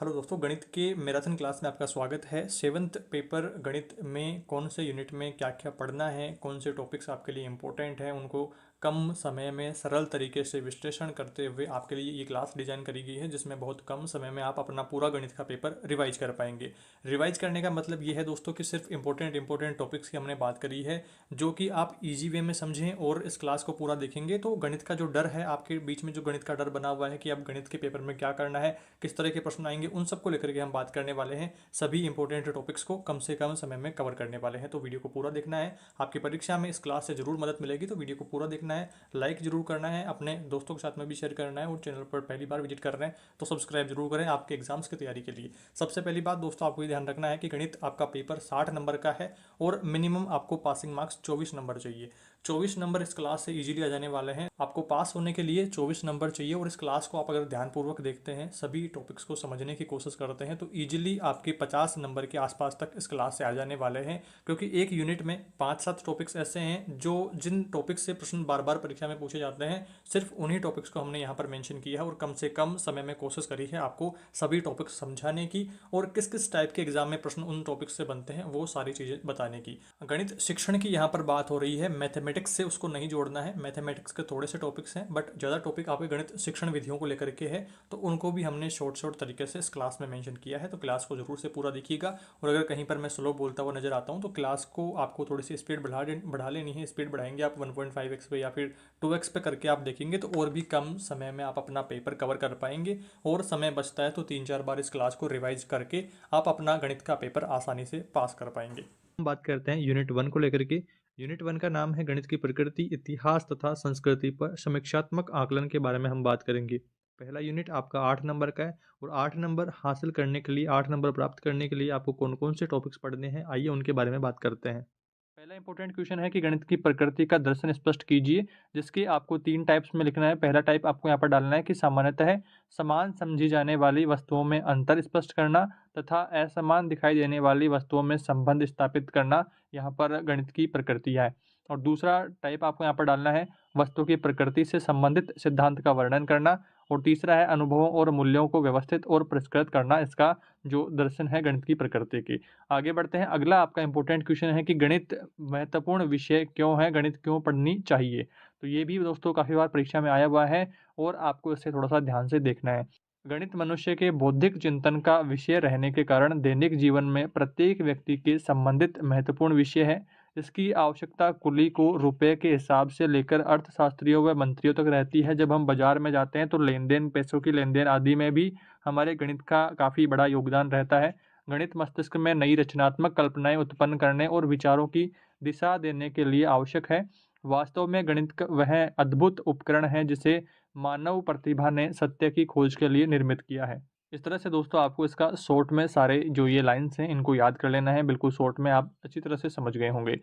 Hello दोस्तों, गणित के मैराथन क्लास में आपका स्वागत है। सेवन्थ पेपर गणित में कौन से यूनिट में क्या क्या पढ़ना है, कौन से टॉपिक्स आपके लिए इम्पोर्टेंट हैं, उनको कम समय में सरल तरीके से विश्लेषण करते हुए आपके लिए ये क्लास डिज़ाइन करी गई है, जिसमें बहुत कम समय में आप अपना पूरा गणित का पेपर रिवाइज कर पाएंगे। रिवाइज करने का मतलब ये है दोस्तों कि सिर्फ इंपॉर्टेंट टॉपिक्स की हमने बात करी है, जो कि आप इजी वे में समझें और इस क्लास को पूरा देखेंगे तो गणित का जो डर है आपके बीच में, जो गणित का डर बना हुआ है कि अब गणित के पेपर में क्या करना है, किस तरह के प्रश्न आएंगे, उन सबको लेकर के हम बात करने वाले हैं। सभी इंपॉर्टेंट टॉपिक्स को कम से कम समय में कवर करने वाले हैं, तो वीडियो को पूरा देखना है। आपकी परीक्षा में इस क्लास से जरूर मदद मिलेगी, तो वीडियो को पूरा देखना है, लाइक जरूर करना है, अपने दोस्तों के साथ में भी शेयर करना है, और चैनल पर पहली बार विजिट कर रहे हैं तो सब्सक्राइब जरूर करें आपके एग्जाम्स की तैयारी के लिए। सबसे पहली बात दोस्तों, आपको ये ध्यान रखना है कि गणित आपका पेपर 60 नंबर का है और मिनिमम आपको पासिंग मार्क्स 24 नंबर चाहिए। 24 नंबर इस क्लास से इजीली आ जाने वाले हैं। आपको पास होने के लिए 24 नंबर चाहिए, और इस क्लास को आप अगर ध्यानपूर्वक देखते हैं, सभी टॉपिक्स को समझने की कोशिश करते हैं, तो इजीली आपके 50 नंबर के आसपास तक इस क्लास से आ जाने वाले हैं। क्योंकि एक यूनिट में 5-7 टॉपिक्स ऐसे हैं जो जिन टॉपिक्स से प्रश्न बार बार परीक्षा में पूछे जाते हैं, सिर्फ उन्हीं टॉपिक्स को हमने यहाँ पर मेंशन किया है, और कम से कम समय में कोशिश करी है आपको सभी टॉपिक्स समझाने की, और किस किस टाइप के एग्जाम में प्रश्न उन टॉपिक्स से बनते हैं वो सारी चीज़ें बताने की। गणित शिक्षण की यहाँ पर बात हो रही है, मैथमेटिक्स से उसको नहीं जोड़ना है। मैथमेटिक्स के थोड़े से टॉपिक्स हैं, बट ज़्यादा टॉपिक आपके गणित शिक्षण विधियों को लेकर के है, तो उनको भी हमने शॉर्ट तरीके से इस क्लास में मेंशन किया है। तो क्लास को जरूर से पूरा देखिएगा, और अगर कहीं पर मैं स्लो बोलता हुआ नजर आता हूँ तो क्लास को आपको थोड़ी सी स्पीड बढ़ा लेनी है। स्पीड बढ़ाएंगे आप 1.5x पे या फिर 2x पे करके आप देखेंगे तो और भी कम समय में आप अपना पेपर कवर कर पाएंगे, और समय बचता है तो 3-4 बार इस क्लास को रिवाइज करके आप अपना गणित का पेपर आसानी से पास कर पाएंगे। हम बात करते हैं यूनिट 1 को लेकर के। यूनिट 1 का नाम है गणित की प्रकृति, इतिहास तथा संस्कृति पर समीक्षात्मक आकलन के बारे में हम बात करेंगे। पहला यूनिट आपका 8 नंबर का है, और 8 नंबर हासिल करने के लिए, 8 नंबर प्राप्त करने के लिए आपको कौन कौन से टॉपिक्स पढ़ने हैं, आइए उनके बारे में बात करते हैं। पहला इंपॉर्टेंट क्वेश्चन है कि गणित की प्रकृति का दर्शन स्पष्ट कीजिए, जिसकी आपको 3 टाइप्स में लिखना है। पहला टाइप आपको यहाँ पर डालना है कि सामान्यतः समान समझी जाने वाली वस्तुओं में अंतर स्पष्ट करना तथा असमान दिखाई देने वाली वस्तुओं में संबंध स्थापित करना यहाँ पर गणित की प्रकृति है। और दूसरा टाइप आपको यहाँ पर डालना है वस्तु की प्रकृति से संबंधित सिद्धांत का वर्णन करना। और तीसरा है अनुभवों और मूल्यों को व्यवस्थित और परिष्कृत करना, इसका जो दर्शन है गणित की प्रकृति की। आगे बढ़ते हैं। अगला आपका इंपॉर्टेंट क्वेश्चन है कि गणित महत्वपूर्ण विषय क्यों है, गणित क्यों पढ़नी चाहिए। तो ये भी दोस्तों काफ़ी बार परीक्षा में आया हुआ है, और आपको इसे थोड़ा सा ध्यान से देखना है। गणित मनुष्य के बौद्धिक चिंतन का विषय रहने के कारण दैनिक जीवन में प्रत्येक व्यक्ति के संबंधित महत्वपूर्ण विषय है। इसकी आवश्यकता कुली को रुपए के हिसाब से लेकर अर्थशास्त्रियों व मंत्रियों तक रहती है। जब हम बाजार में जाते हैं तो लेन देन, पैसों की लेन देन आदि में भी हमारे गणित का काफ़ी बड़ा योगदान रहता है। गणित मस्तिष्क में नई रचनात्मक कल्पनाएं उत्पन्न करने और विचारों की दिशा देने के लिए आवश्यक है। वास्तव में गणित वह अद्भुत उपकरण है जिसे मानव प्रतिभा ने सत्य की खोज के लिए निर्मित किया है। इस तरह से दोस्तों आपको इसका शॉर्ट में सारे जो ये लाइन्स हैं इनको याद कर लेना है। बिल्कुल शॉर्ट में आप अच्छी तरह से समझ गए होंगे।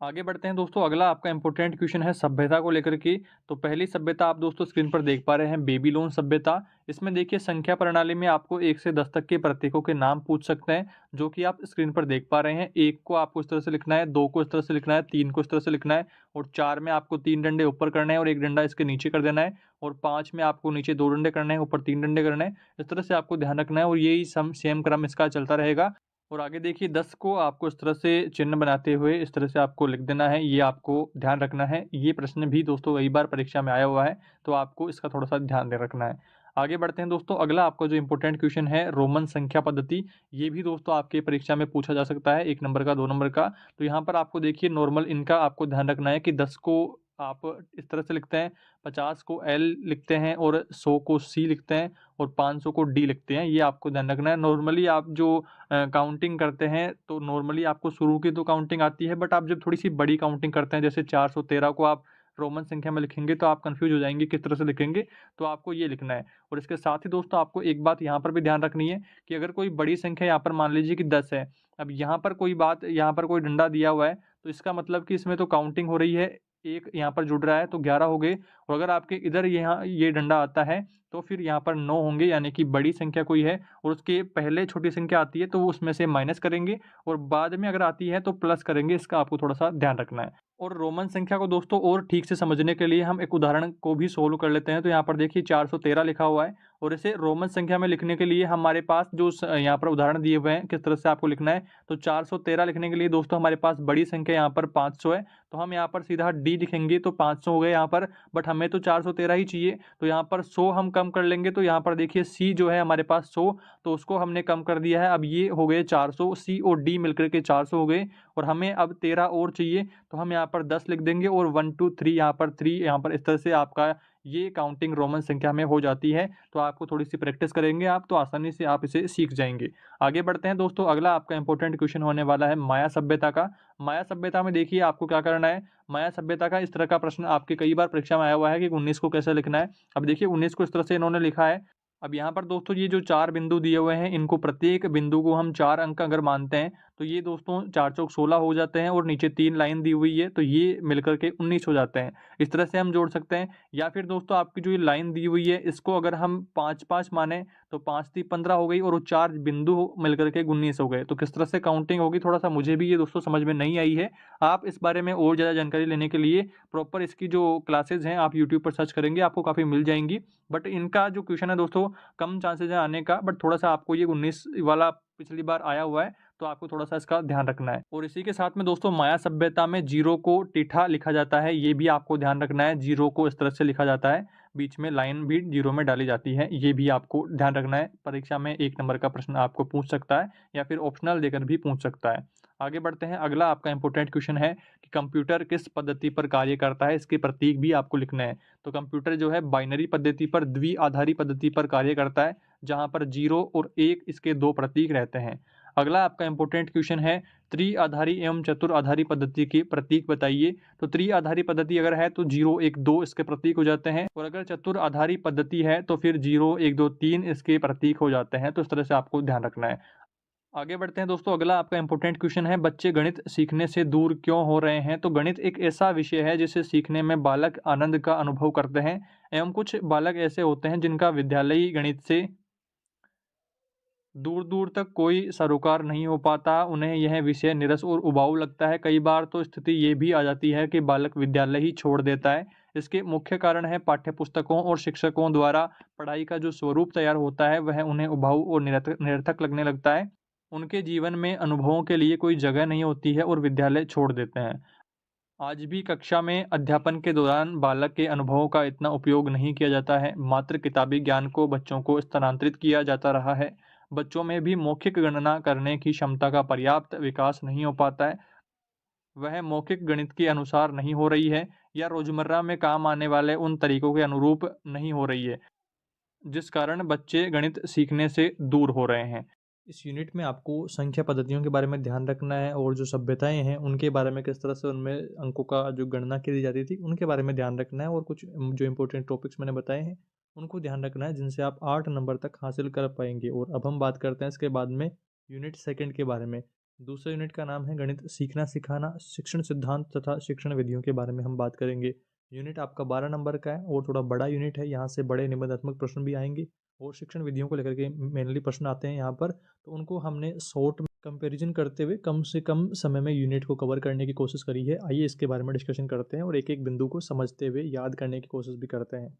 आगे बढ़ते हैं दोस्तों। अगला आपका इंपॉर्टेंट क्वेश्चन है सभ्यता को लेकर के। तो पहली सभ्यता आप दोस्तों स्क्रीन पर देख पा रहे हैं, बेबीलोन सभ्यता। इसमें देखिए संख्या प्रणाली में आपको 1 से 10 तक के प्रतीकों के नाम पूछ सकते हैं, जो कि आप स्क्रीन पर देख पा रहे हैं। 1 को आपको इस तरह से लिखना है, 2 को इस तरह से लिखना है, 3 को इस तरह से लिखना है, और 4 में आपको 3 डंडे ऊपर करने हैं और 1 डंडा इसके नीचे कर देना है, और 5 में आपको नीचे 2 डंडे करने हैं, ऊपर 3 डंडे करने हैं। इस तरह से आपको ध्यान रखना है, और यही सेम क्रम इसका चलता रहेगा। और आगे देखिए 10 को आपको इस तरह से चिन्ह बनाते हुए इस तरह से आपको लिख देना है, ये आपको ध्यान रखना है। ये प्रश्न भी दोस्तों कई बार परीक्षा में आया हुआ है, तो आपको इसका थोड़ा सा ध्यान दे रखना है। आगे बढ़ते हैं दोस्तों। अगला आपका जो इंपॉर्टेंट क्वेश्चन है रोमन संख्या पद्धति, ये भी दोस्तों आपके परीक्षा में पूछा जा सकता है, 1 नंबर का, 2 नंबर का। तो यहाँ पर आपको देखिए नॉर्मल इनका आपको ध्यान रखना है कि 10 को आप इस तरह से लिखते हैं, 50 को एल लिखते हैं, और 100 को सी लिखते हैं, और 500 को डी लिखते हैं। ये आपको ध्यान रखना है। नॉर्मली आप जो काउंटिंग करते हैं तो नॉर्मली आपको शुरू की तो काउंटिंग आती है, बट आप जब थोड़ी सी बड़ी काउंटिंग करते हैं, जैसे 413 को आप रोमन संख्या में लिखेंगे तो आप कंफ्यूज हो जाएंगे किस तरह से लिखेंगे, तो आपको ये लिखना है। और इसके साथ ही दोस्तों आपको एक बात यहाँ पर भी ध्यान रखनी है कि अगर कोई बड़ी संख्या यहाँ पर मान लीजिए कि 10 है, अब यहाँ पर कोई बात, यहाँ पर कोई डंडा दिया हुआ है, तो इसका मतलब कि इसमें तो काउंटिंग हो रही है, एक यहाँ पर जुड़ रहा है तो 11 हो गए। और अगर आपके इधर यहाँ ये डंडा आता है तो फिर यहाँ पर 9 होंगे, यानी कि बड़ी संख्या कोई है और उसके पहले छोटी संख्या आती है तो वो उसमें से माइनस करेंगे और बाद में अगर आती है तो प्लस करेंगे। इसका आपको थोड़ा-सा ध्यान रखना है। और रोमन संख्या को दोस्तों और ठीक से समझने के लिए हम एक उदाहरण को भी सोल्व कर लेते हैं। तो यहाँ पर देखिए 413 लिखा हुआ है और इसे रोमन संख्या में लिखने के लिए हमारे पास जो यहाँ पर उदाहरण दिए हुए हैं किस तरह से आपको लिखना है। तो 413 लिखने के लिए दोस्तों हमारे पास बड़ी संख्या यहाँ पर 500 है, तो हम यहाँ पर सीधा डी लिखेंगे तो 500 हो गए यहाँ पर, बट हमें तो 413 ही चाहिए। तो यहाँ पर 100 हम कम कर लेंगे, तो यहाँ पर देखिए सी जो है हमारे पास 100, तो उसको हमने कम कर दिया है। अब ये हो गए 400, सी और डी मिलकर के 400 हो गए और हमें अब 13 और चाहिए, तो हम यहाँ पर 10 लिख देंगे और 1 2 3 यहाँ पर 3 यहाँ पर, इस तरह से आपका ये काउंटिंग रोमन संख्या में हो जाती है। तो आपको थोड़ी सी प्रैक्टिस करेंगे आप तो आसानी से आप इसे सीख जाएंगे। आगे बढ़ते हैं दोस्तों, अगला आपका इंपॉर्टेंट क्वेश्चन होने वाला है माया सभ्यता का। माया सभ्यता में देखिए आपको क्या करना है। माया सभ्यता का इस तरह का प्रश्न आपके कई बार परीक्षा में आया हुआ है कि 19 को कैसे लिखना है। अब देखिए 19 को इस तरह से इन्होंने लिखा है। अब यहाँ पर दोस्तों ये जो 4 बिंदु दिए हुए हैं, इनको प्रत्येक बिंदु को हम 4 अंक अगर मानते हैं तो ये दोस्तों 4 चौक 16 हो जाते हैं और नीचे 3 लाइन दी हुई है तो ये मिलकर के 19 हो जाते हैं। इस तरह से हम जोड़ सकते हैं। या फिर दोस्तों आपकी जो ये लाइन दी हुई है इसको अगर हम 5-5 माने तो 5 3 15 हो गई और वो 4 बिंदु मिलकर के 19 हो गए। तो किस तरह से काउंटिंग होगी थोड़ा सा मुझे भी ये दोस्तों समझ में नहीं आई है। आप इस बारे में और ज़्यादा जानकारी लेने के लिए प्रॉपर इसकी जो क्लासेज हैं आप यूट्यूब पर सर्च करेंगे, आपको काफ़ी मिल जाएंगी। बट इनका जो क्वेश्चन है दोस्तों कम चांसेस है आने का, बट थोड़ा सा आपको ये 19 वाला पिछली बार आया हुआ है तो आपको थोड़ा सा इसका ध्यान रखना है। और इसी के साथ में दोस्तों माया सभ्यता में जीरो को टीठा लिखा जाता है, ये भी आपको ध्यान रखना है। जीरो को इस तरह से लिखा जाता है, बीच में लाइन भी जीरो में डाली जाती है, ये भी आपको ध्यान रखना है। परीक्षा में 1 नंबर का प्रश्न आपको पूछ सकता है या फिर ऑप्शनल देकर भी पूछ सकता है। आगे बढ़ते हैं, अगला आपका इंपॉर्टेंट क्वेश्चन है कि कंप्यूटर किस पद्धति पर कार्य करता है, इसके प्रतीक भी आपको लिखना है। तो कंप्यूटर जो है बाइनरी पद्धति पर, द्विआधारी पद्धति पर कार्य करता है, जहां पर 0 और 1 इसके 2 प्रतीक रहते हैं। अगला आपका इंपॉर्टेंट क्वेश्चन है त्रिआधारी एवं चतुराधारी पद्धति के प्रतीक बताइए। तो त्रिआधारी पद्धति अगर है तो 0 1 2 इसके प्रतीक हो जाते हैं और अगर चतुराधारी पद्धति है तो फिर 0 1 2 3 इसके प्रतीक हो जाते हैं। तो इस तरह से आपको ध्यान रखना है। आगे बढ़ते हैं दोस्तों, अगला आपका इंपॉर्टेंट क्वेश्चन है बच्चे गणित सीखने से दूर क्यों हो रहे हैं। तो गणित एक ऐसा विषय है जिसे सीखने में बालक आनंद का अनुभव करते हैं एवं कुछ बालक ऐसे होते हैं जिनका विद्यालयी गणित से दूर दूर तक कोई सरोकार नहीं हो पाता, उन्हें यह विषय निरस और उबाऊ लगता है। कई बार तो स्थिति ये भी आ जाती है कि बालक विद्यालय ही छोड़ देता है। इसके मुख्य कारण है पाठ्यपुस्तकों और शिक्षकों द्वारा पढ़ाई का जो स्वरूप तैयार होता है वह उन्हें उबाऊ और निरर्थक लगने लगता है। उनके जीवन में अनुभवों के लिए कोई जगह नहीं होती है और विद्यालय छोड़ देते हैं। आज भी कक्षा में अध्यापन के दौरान बालक के अनुभवों का इतना उपयोग नहीं किया जाता है, मात्र किताबी ज्ञान को बच्चों को स्थानांतरित किया जाता रहा है। बच्चों में भी मौखिक गणना करने की क्षमता का पर्याप्त विकास नहीं हो पाता है, वह मौखिक गणित के अनुसार नहीं हो रही है या रोजमर्रा में काम आने वाले उन तरीकों के अनुरूप नहीं हो रही है, जिस कारण बच्चे गणित सीखने से दूर हो रहे हैं। इस यूनिट में आपको संख्या पद्धतियों के बारे में ध्यान रखना है और जो सभ्यताएं हैं उनके बारे में, किस तरह से उनमें अंकों का जो गणना की जाती थी उनके बारे में ध्यान रखना है और कुछ जो इंपॉर्टेंट टॉपिक्स मैंने बताए हैं उनको ध्यान रखना है जिनसे आप 8 नंबर तक हासिल कर पाएंगे। और अब हम बात करते हैं इसके बाद में यूनिट सेकंड के बारे में। दूसरे यूनिट का नाम है गणित सीखना सिखाना, शिक्षण सिद्धांत तथा शिक्षण विधियों के बारे में हम बात करेंगे। यूनिट आपका 12 नंबर का है और थोड़ा बड़ा यूनिट है, यहाँ से बड़े निबंधात्मक प्रश्न भी आएंगे और शिक्षण विधियों को लेकर के मेनली प्रश्न आते हैं यहाँ पर। तो उनको हमने शॉर्ट कंपैरिजन करते हुए कम से कम समय में यूनिट को कवर करने की कोशिश करी है। आइए इसके बारे में डिस्कशन करते हैं और एक एक बिंदु को समझते हुए याद करने की कोशिश भी करते हैं।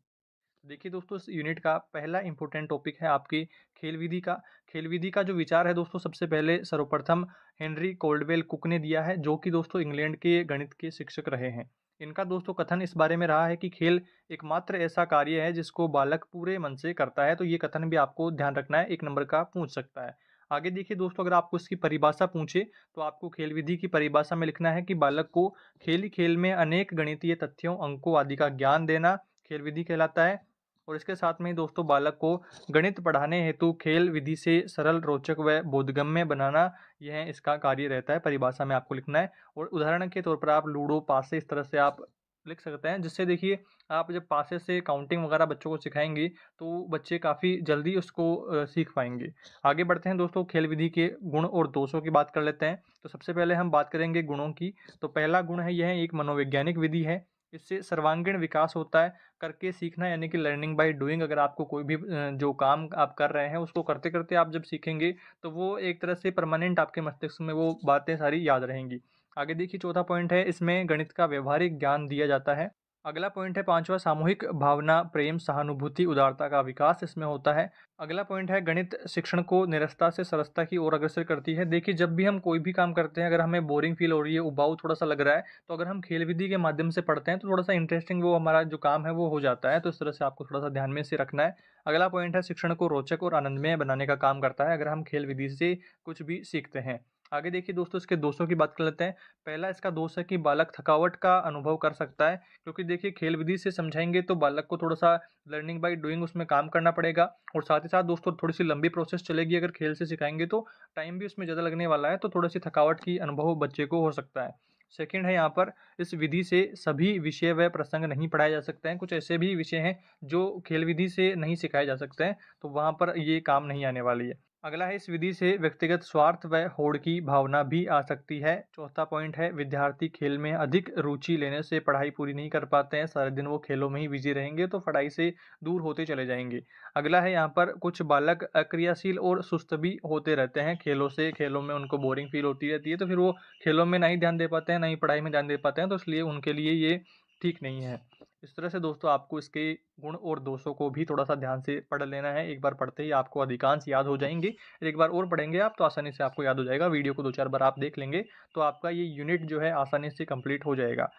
देखिए दोस्तों, इस यूनिट का पहला इंपॉर्टेंट टॉपिक है आपकी खेल विधि का। खेल विधि का जो विचार है दोस्तों सबसे पहले सर्वप्रथम हेनरी कोल्डवेल कुक ने दिया है, जो कि दोस्तों इंग्लैंड के गणित के शिक्षक रहे हैं। इनका दोस्तों कथन इस बारे में रहा है कि खेल एकमात्र ऐसा कार्य है जिसको बालक पूरे मन से करता है। तो ये कथन भी आपको ध्यान रखना है, 1 नंबर का पूछ सकता है। आगे देखिए दोस्तों, अगर आपको इसकी परिभाषा पूछे तो आपको खेल विधि की परिभाषा में लिखना है कि बालक को खेल ही खेल में अनेक गणितीय तथ्यों, अंकों आदि का ज्ञान देना खेल विधि कहलाता है। और इसके साथ में ही दोस्तों बालक को गणित पढ़ाने हेतु खेल विधि से सरल, रोचक व बोधगम्य बनाना, यह इसका कार्य रहता है। परिभाषा में आपको लिखना है। और उदाहरण के तौर पर आप लूडो, पासे इस तरह से आप लिख सकते हैं, जिससे देखिए आप जब पासे से काउंटिंग वगैरह बच्चों को सिखाएंगे तो बच्चे काफ़ी जल्दी उसको सीख पाएंगे। आगे बढ़ते हैं दोस्तों, खेल विधि के गुण और दोषों की बात कर लेते हैं। तो सबसे पहले हम बात करेंगे गुणों की। तो पहला गुण है, यह एक मनोवैज्ञानिक विधि है। इससे सर्वांगीण विकास होता है। करके सीखना यानी कि लर्निंग बाय डूइंग। अगर आपको कोई भी जो काम आप कर रहे हैं उसको करते-करते आप जब सीखेंगे तो वो एक तरह से परमानेंट आपके मस्तिष्क में वो बातें सारी याद रहेंगी। आगे देखिए चौथा पॉइंट है, इसमें गणित का व्यवहारिक ज्ञान दिया जाता है। अगला पॉइंट है पाँचवाँ, सामूहिक भावना, प्रेम, सहानुभूति, उदारता का विकास इसमें होता है। अगला पॉइंट है, गणित शिक्षण को निरस्ता से सरलता की ओर अग्रसर करती है। देखिए जब भी हम कोई भी काम करते हैं, अगर हमें बोरिंग फील हो रही है, उबाऊ थोड़ा-सा लग रहा है, तो अगर हम खेल विधि के माध्यम से पढ़ते हैं तो थोड़ा-सा इंटरेस्टिंग वो हमारा जो काम है वो हो जाता है। तो इस तरह से आपको थोड़ा-सा ध्यान में इसे रखना है। अगला पॉइंट है, शिक्षण को रोचक और आनंदमय बनाने का काम करता है, अगर हम खेल विधि से कुछ भी सीखते हैं। आगे देखिए दोस्तों, इसके दोषों की बात कर लेते हैं। पहला इसका दोष है कि बालक थकावट का अनुभव कर सकता है, क्योंकि देखिए खेल विधि से समझाएँगे तो बालक को थोड़ा-सा लर्निंग बाय डूइंग उसमें काम करना पड़ेगा, और साथ ही साथ दोस्तों थोड़ी-सी लंबी प्रोसेस चलेगी। अगर खेल से सिखाएँगे तो टाइम भी उसमें ज़्यादा लगने वाला है, तो थोड़ी-सी थकावट की अनुभव बच्चे को हो सकता है। सेकंड है यहाँ पर, इस विधि से सभी विषय व प्रसंग नहीं पढ़ाए जा सकते हैं। कुछ ऐसे भी विषय हैं जो खेल विधि से नहीं सिखाए जा सकते हैं, तो वहाँ पर ये काम नहीं आने वाली है। अगला है, इस विधि से व्यक्तिगत स्वार्थ व होड़ की भावना भी आ सकती है। चौथा पॉइंट है, विद्यार्थी खेल में अधिक रुचि लेने से पढ़ाई पूरी नहीं कर पाते हैं। सारे दिन वो खेलों में ही बिजी रहेंगे तो पढ़ाई से दूर होते चले जाएंगे। अगला है यहाँ पर, कुछ बालक अक्रियाशील और सुस्त भी होते रहते हैं खेलों से। खेलों में उनको बोरिंग फील होती रहती है, तो फिर वो खेलों में ना ही ध्यान दे पाते हैं, ना ही पढ़ाई में ध्यान दे पाते हैं, तो इसलिए उनके लिए ये ठीक नहीं है। इस तरह से दोस्तों आपको इसके गुण और दोषों को भी थोड़ा सा ध्यान से पढ़ लेना है। एक बार पढ़ते ही आपको अधिकांश याद हो जाएंगे। एक बार और पढ़ेंगे आप तो आसानी से आपको याद हो जाएगा। वीडियो को 2-4 बार आप देख लेंगे तो आपका ये यूनिट जो है आसानी से कंप्लीट हो जाएगा।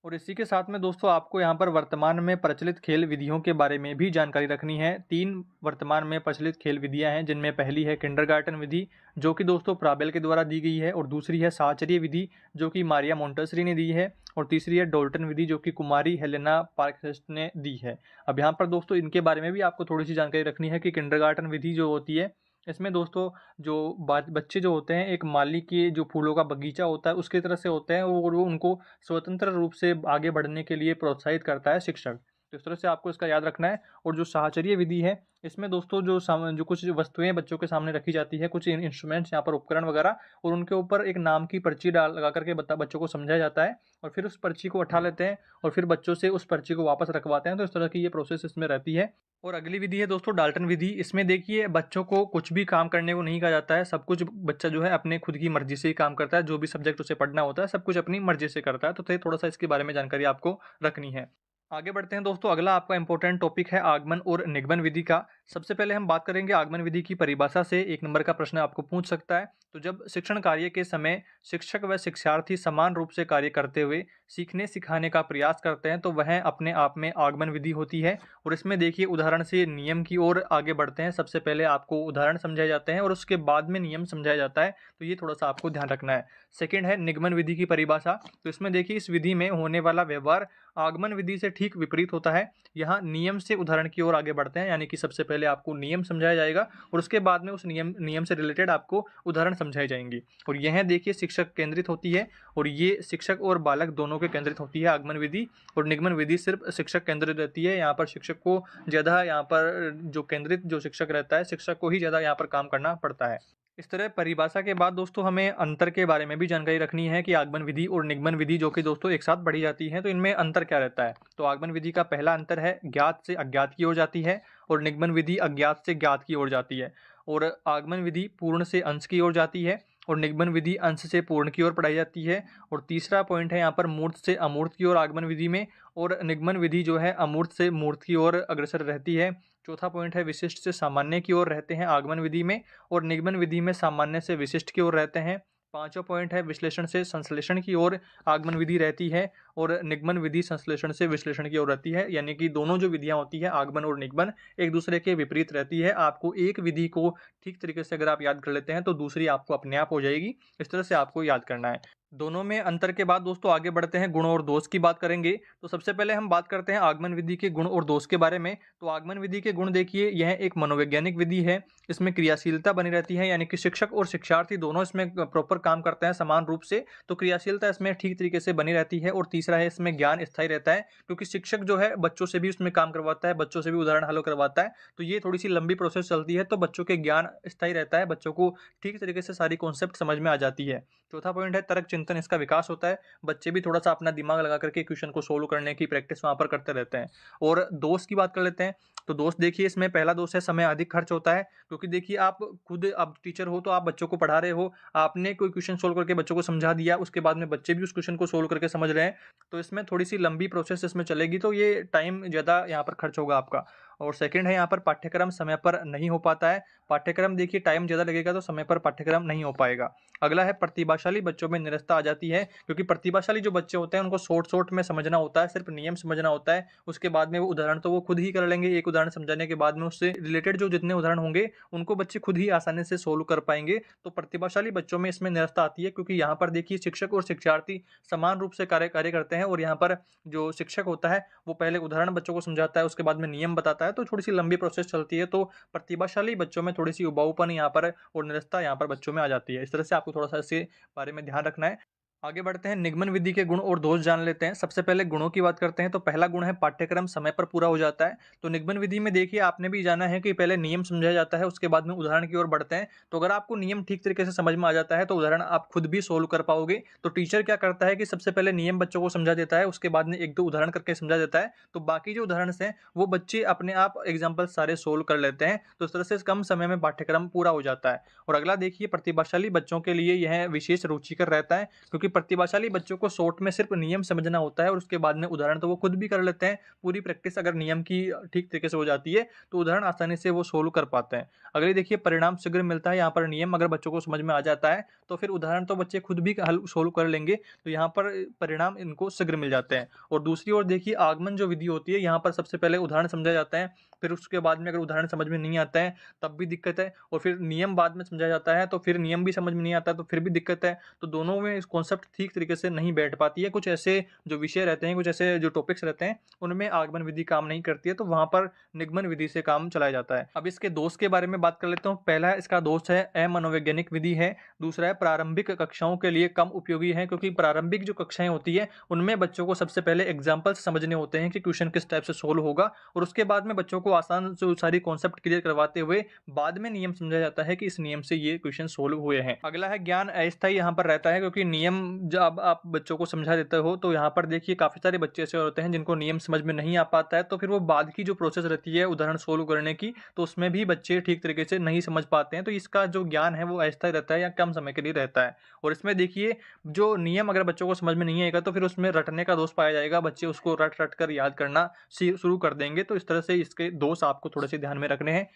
और इसी के साथ में दोस्तों आपको यहाँ पर वर्तमान में प्रचलित खेल विधियों के बारे में भी जानकारी रखनी है। 3 वर्तमान में प्रचलित खेल विधियाँ हैं, जिनमें पहली है किंडरगार्टन विधि, जो कि दोस्तों प्राबेल के द्वारा दी गई है, और दूसरी है साहचर्य विधि, जो कि मारिया मोंटेसरी ने दी है, और तीसरी है डोल्टन विधि, जो कि कुमारी हेलेना पार्कहेस्ट ने दी है। अब यहाँ पर दोस्तों इनके बारे में भी आपको थोड़ी सी जानकारी रखनी है कि किंडरगार्टन विधि जो होती है, इसमें दोस्तों जो बच्चे जो होते हैं, एक माली के जो फूलों का बगीचा होता है उसकी तरह से होते हैं, और वो उनको स्वतंत्र रूप से आगे बढ़ने के लिए प्रोत्साहित करता है शिक्षक। तो इस तरह से आपको इसका याद रखना है। और जो साहचर्य विधि है, इसमें दोस्तों जो कुछ वस्तुएं बच्चों के सामने रखी जाती है, कुछ इंस्ट्रूमेंट्स यहाँ पर उपकरण वगैरह, और उनके ऊपर एक नाम की पर्ची डाल लगा करके बच्चों को समझाया जाता है, और फिर उस पर्ची को उठा लेते हैं और फिर बच्चों से उस पर्ची को वापस रखवाते हैं। तो इस तरह की ये प्रोसेस इसमें रहती है। और अगली विधि है दोस्तों डाल्टन विधि। इसमें देखिए बच्चों को कुछ भी काम करने को नहीं कहा जाता है। सब कुछ बच्चा जो है अपने खुद की मर्जी से ही काम करता है। जो भी सब्जेक्ट उसे पढ़ना होता है सब कुछ अपनी मर्जी से करता है। तो थोड़ा सा इसके बारे में जानकारी आपको रखनी है। आगे बढ़ते हैं दोस्तों, अगला आपका इंपॉर्टेंट टॉपिक है आगमन और निगमन विधि का। सबसे पहले हम बात करेंगे आगमन विधि की परिभाषा से। 1 नंबर का प्रश्न आपको पूछ सकता है। तो जब शिक्षण कार्य के समय शिक्षक व शिक्षार्थी समान रूप से कार्य करते हुए सीखने सिखाने का प्रयास करते हैं तो वह अपने आप में आगमन विधि होती है। और इसमें देखिए उदाहरण से नियम की ओर आगे बढ़ते हैं। सबसे पहले आपको उदाहरण समझाए जाते हैं और उसके बाद में नियम समझाया जाता है, तो ये थोड़ा सा आपको ध्यान रखना है। सेकंड है निगमन विधि की परिभाषा। तो इसमें देखिए इस विधि में होने वाला व्यवहार आगमन विधि से ठीक विपरीत होता है। यहाँ नियम से उदाहरण की ओर आगे बढ़ते हैं, यानी कि सबसे पहले आपको नियम समझाया जाएगा और उसके बाद में उस नियम से रिलेटेड आपको उदाहरण समझाई जाएंगी। और यह देखिए शिक्षक केंद्रित होती है, और ये शिक्षक और बालक दोनों के केंद्रित होती है आगमन विधि। और निगमन विधि सिर्फ शिक्षक केंद्रित रहती है। यहाँ पर शिक्षक को ज़्यादा, यहाँ पर जो केंद्रित जो शिक्षक रहता है, शिक्षक को ही ज़्यादा यहाँ पर काम करना पड़ता है। इस तरह परिभाषा के बाद दोस्तों हमें अंतर के बारे में भी जानकारी रखनी है कि आगमन विधि और निगमन विधि जो कि दोस्तों एक साथ पढ़ी जाती हैं, तो इनमें अंतर क्या रहता है। तो आगमन विधि का पहला अंतर है ज्ञात से अज्ञात की ओर जाती है, और निगमन विधि अज्ञात से ज्ञात की ओर जाती है। और आगमन विधि पूर्ण से अंश की ओर जाती है, और निगमन विधि अंश से पूर्ण की ओर पढ़ाई जाती है। और तीसरा पॉइंट है यहाँ पर मूर्त से अमूर्त की ओर आगमन विधि में, और निगमन विधि जो है अमूर्त से मूर्त की ओर अग्रसर रहती है। चौथा पॉइंट है विशिष्ट से सामान्य की ओर रहते हैं आगमन विधि में, और निगमन विधि में सामान्य से विशिष्ट की ओर रहते हैं। पांचवा पॉइंट है विश्लेषण से संश्लेषण की ओर आगमन विधि रहती है, और निगमन विधि संश्लेषण से विश्लेषण की ओर रहती है। यानी कि दोनों जो विधियां होती है आगमन और निगमन एक दूसरे के विपरीत रहती है। आपको एक विधि को ठीक तरीके से अगर आप याद कर लेते हैं तो दूसरी आपको अपने आप हो जाएगी। इस तरह से आपको याद करना है। दोनों में अंतर के बाद दोस्तों आगे बढ़ते हैं, गुण और दोष की बात करेंगे। तो सबसे पहले हम बात करते हैं आगमन विधि के गुण और दोष के बारे में। तो आगमन विधि के गुण देखिए, यह एक मनोवैज्ञानिक विधि है। इसमें क्रियाशीलता बनी रहती है, यानी कि शिक्षक और शिक्षार्थी दोनों इसमें प्रॉपर काम करते हैं समान रूप से, तो क्रियाशीलता इसमें ठीक तरीके से बनी रहती है। और तीसरा है इसमें ज्ञान स्थायी रहता है, क्योंकि शिक्षक जो है बच्चों से भी उसमें काम करवाता है, बच्चों से भी उदाहरण हल करवाता है। तो ये थोड़ी सी लंबी प्रोसेस चलती है, तो बच्चों के ज्ञान स्थायी रहता है, बच्चों को ठीक तरीके से सारी कॉन्सेप्ट समझ में आ जाती है। चौथा पॉइंट है तर्क चिंतन, इसका विकास होता है। बच्चे भी थोड़ा-सा अपना दिमाग लगा करके क्वेश्चन को सोल्व करने की प्रैक्टिस वहाँ पर करते रहते हैं। और दोष की बात कर लेते हैं, तो दोस्त देखिए इसमें पहला दोष है समय अधिक खर्च होता है, क्योंकि देखिए आप खुद अब टीचर हो तो आप बच्चों को पढ़ा रहे हो, आपने कोई क्वेश्चन सोल्व करके बच्चों को समझा दिया, उसके बाद में बच्चे भी उस क्वेश्चन को सोल्व करके समझ रहे हैं, तो इसमें थोड़ी-सी लंबी प्रोसेस इसमें चलेगी, तो ये टाइम ज़्यादा यहाँ पर खर्च होगा आपका। और सेकंड है यहाँ पर पाठ्यक्रम समय पर नहीं हो पाता है। पाठ्यक्रम देखिए टाइम ज़्यादा लगेगा तो समय पर पाठ्यक्रम नहीं हो पाएगा। अगला है प्रतिभाशाली बच्चों में निरस्ता आ जाती है, क्योंकि प्रतिभाशाली जो बच्चे होते हैं उनको शॉर्ट में समझना होता है, सिर्फ नियम समझना होता है, उसके बाद में वो उदाहरण तो वो खुद ही कर लेंगे। एक उदाहरण समझाने के बाद में उससे रिलेटेड जो जितने उदाहरण होंगे उनको बच्चे खुद ही आसानी से सोल्व कर पाएंगे। तो प्रतिभाशाली बच्चों में इसमें निरस्ता आती है, क्योंकि यहाँ पर देखिए शिक्षक और शिक्षार्थी समान रूप से कार्य करते हैं, और यहाँ पर जो शिक्षक होता है वो पहले उदाहरण बच्चों को समझाता है, उसके बाद में नियम बताता है, तो थोड़ी सी लंबी प्रोसेस चलती है। तो प्रतिभाशाली बच्चों में थोड़ी सी उबाऊपन यहाँ पर और निरस्ता यहाँ पर बच्चों में आ जाती है। इस तरह से आपको थोड़ा सा इसके बारे में ध्यान रखना है। आगे बढ़ते हैं, निगमन विधि के गुण और दोष जान लेते हैं। सबसे पहले गुणों की बात करते हैं, तो पहला गुण है पाठ्यक्रम समय पर पूरा हो जाता है। तो निगमन विधि में देखिए आपने भी जाना है कि पहले नियम समझाया जाता है, उसके बाद में उदाहरण की ओर बढ़ते हैं। तो अगर आपको नियम ठीक तरीके से समझ में आ जाता है तो उदाहरण आप खुद भी सोल्व कर पाओगे। तो टीचर क्या करता है कि सबसे पहले नियम बच्चों को समझा देता है, उसके बाद में एक दो उदाहरण करके समझा देता है, तो बाकी जो उदाहरण हैं वो बच्चे अपने आप एग्जाम्पल सारे सोल्व कर लेते हैं। तो इस तरह से कम समय में पाठ्यक्रम पूरा हो जाता है। और अगला देखिए, प्रतिभाशाली बच्चों के लिए यह विशेष रुचिकर रहता है, क्योंकि प्रतिभाशाली बच्चों को शॉर्ट में सिर्फ नियम समझना होता है, और उसके बाद में उदाहरण तो वो खुद भी कर लेते हैं। पूरी प्रैक्टिस अगर नियम की ठीक तरीके से हो जाती है तो उदाहरण आसानी से वो सोल्व कर पाते हैं। अगले देखिए, परिणाम शीघ्र मिलता है। यहाँ पर नियम अगर बच्चों को समझ में आ जाता है तो फिर उदाहरण तो बच्चे खुद भी हल सोल्व कर लेंगे, तो यहाँ पर परिणाम इनको शीघ्र मिल जाते हैं। और दूसरी ओर देखिए, आगमन जो विधि होती है, यहाँ पर सबसे पहले उदाहरण समझा जाता है, फिर उसके बाद में अगर उदाहरण समझ में नहीं आता है तब भी दिक्कत है, और फिर नियम बाद में समझाया जाता है तो फिर नियम भी समझ में नहीं आता है तो फिर भी दिक्कत है। तो दोनों में इस कॉन्सेप्ट ठीक तरीके से नहीं बैठ पाती है। कुछ ऐसे जो विषय रहते हैं, कुछ ऐसे जो टॉपिक्स रहते हैं उनमें आगमन विधि काम नहीं करती है, तो वहां पर निगमन विधि से काम चलाया जाता है। अब इसके दोष के बारे में बात कर लेता हूँ। पहला इसका दोष है अमनोवैज्ञानिक विधि है। दूसरा है प्रारंभिक कक्षाओं के लिए कम उपयोगी है, क्योंकि प्रारंभिक जो कक्षाएं होती है उनमें बच्चों को सबसे पहले एग्जाम्पल्स समझने होते हैं कि क्वेश्चन किस टाइप से सोल्व होगा, और उसके बाद में बच्चों को आसान जो सारी कॉन्सेप्ट क्लियर करवाते हुए बाद में नियम समझाया जाता है कि इस नियम से ये क्वेश्चन सोल्व हुए हैं। अगला है ज्ञान अस्थायी यहाँ पर रहता है, क्योंकि नियम जब आप बच्चों को समझा देते हो तो यहाँ पर देखिए काफी सारे बच्चे ऐसे होते हैं जिनको नियम समझ में नहीं आ पाता है, तो फिर वो बाद की जो प्रोसेस रहती है उदाहरण सोल्व करने की, तो उसमें भी बच्चे ठीक तरीके से नहीं समझ पाते हैं। तो इसका जो ज्ञान है वो अस्थायी रहता है या कम समय के लिए रहता है। और इसमें देखिए, जो नियम अगर बच्चों को समझ में नहीं आएगा तो फिर उसमें रटने का दोष पाया जाएगा, बच्चे उसको रट रट कर याद करना शुरू कर देंगे। तो इस तरह से इसके दोष आपको थोड़े से ध्यान में रखने हैं।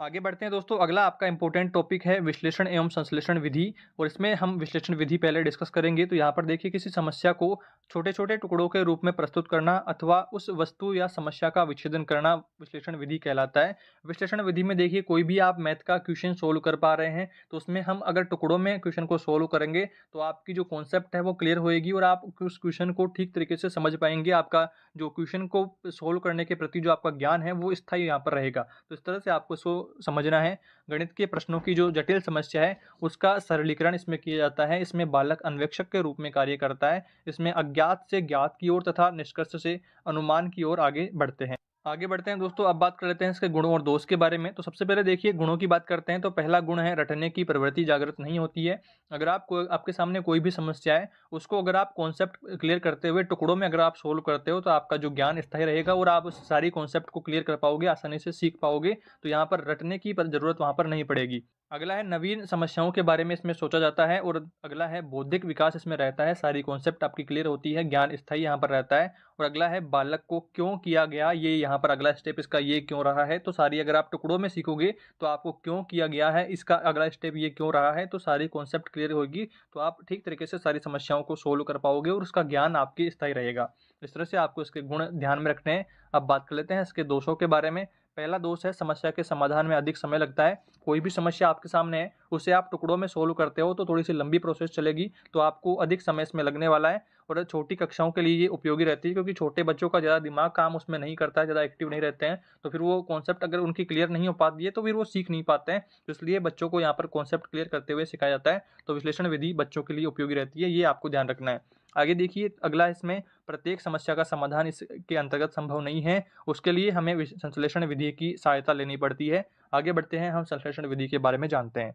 आगे बढ़ते हैं दोस्तों, अगला आपका इंपॉर्टेंट टॉपिक है विश्लेषण एवं संश्लेषण विधि, और इसमें हम विश्लेषण विधि पहले डिस्कस करेंगे। तो यहाँ पर देखिए, किसी समस्या को छोटे छोटे टुकड़ों के रूप में प्रस्तुत करना अथवा उस वस्तु या समस्या का विच्छेदन करना विश्लेषण विधि कहलाता है। विश्लेषण विधि में देखिए, कोई भी आप मैथ का क्वेश्चन सोल्व कर पा रहे हैं तो उसमें हम अगर टुकड़ों में क्वेश्चन को सोल्व करेंगे तो आपकी जो कॉन्सेप्ट है वो क्लियर होएगी, और आप उस क्वेश्चन को ठीक तरीके से समझ पाएंगे। आपका जो क्वेश्चन को सोल्व करने के प्रति जो आपका ज्ञान है वो स्थायी यहाँ पर रहेगा। तो इस तरह से आपको इसको समझना है। गणित के प्रश्नों की जो जटिल समस्या है उसका सरलीकरण इसमें किया जाता है। इसमें बालक अन्वेक्षक के रूप में कार्य करता है। इसमें अज्ञात से ज्ञात की ओर तथा निष्कर्ष से अनुमान की ओर आगे बढ़ते हैं। आगे बढ़ते हैं दोस्तों, अब बात कर लेते हैं इसके गुणों और दोष के बारे में। तो सबसे पहले देखिए, गुणों की बात करते हैं तो पहला गुण है रटने की प्रवृत्ति जागृत नहीं होती है। अगर आपके सामने कोई भी समस्या है, उसको अगर आप कॉन्सेप्ट क्लियर करते हुए टुकड़ों में अगर आप सोल्व करते हो तो आपका जो ज्ञान स्थायी रहेगा और आप उस सारी कॉन्सेप्ट को क्लियर कर पाओगे, आसानी से सीख पाओगे। तो यहाँ पर रटने की जरूरत वहाँ पर नहीं पड़ेगी। अगला है नवीन समस्याओं के बारे में इसमें सोचा जाता है। और अगला है बौद्धिक विकास इसमें रहता है, सारी कॉन्सेप्ट आपकी क्लियर होती है, ज्ञान स्थायी यहाँ पर रहता है। और अगला है बालक को क्यों किया गया, ये यहाँ पर अगला स्टेप इसका ये क्यों रहा है। तो सारी अगर आप टुकड़ों में सीखोगे तो आपको क्यों किया गया है, इसका अगला स्टेप ये क्यों रहा है, तो सारी कॉन्सेप्ट क्लियर होगी, तो आप ठीक तरीके से सारी समस्याओं को सोल्व कर पाओगे और उसका ज्ञान आपकी स्थायी रहेगा। इस तरह से आपको इसके गुण ध्यान में रखने हैं। अब बात कर लेते हैं इसके दोषों के बारे में। पहला दोष है समस्या के समाधान में अधिक समय लगता है। कोई भी समस्या आपके सामने है, उसे आप टुकड़ों में सोल्व करते हो तो थोड़ी सी लंबी प्रोसेस चलेगी, तो आपको अधिक समय इसमें लगने वाला है। और छोटी कक्षाओं के लिए ये उपयोगी रहती है, क्योंकि छोटे बच्चों का ज़्यादा दिमाग काम उसमें नहीं करता है, ज़्यादा एक्टिव नहीं रहते हैं, तो फिर वो कॉन्सेप्ट अगर उनकी क्लियर नहीं हो पाती है तो फिर वो सीख नहीं पाते हैं। तो इसलिए बच्चों को यहाँ पर कॉन्सेप्ट क्लियर करते हुए सिखाया जाता है। तो विश्लेषण विधि बच्चों के लिए उपयोगी रहती है, ये आपको ध्यान रखना है। आगे देखिए, अगला इसमें प्रत्येक समस्या का समाधान इसके अंतर्गत संभव नहीं है, उसके लिए हमें संश्लेषण विधि की सहायता लेनी पड़ती है। आगे बढ़ते हैं, हम संश्लेषण विधि के बारे में जानते हैं।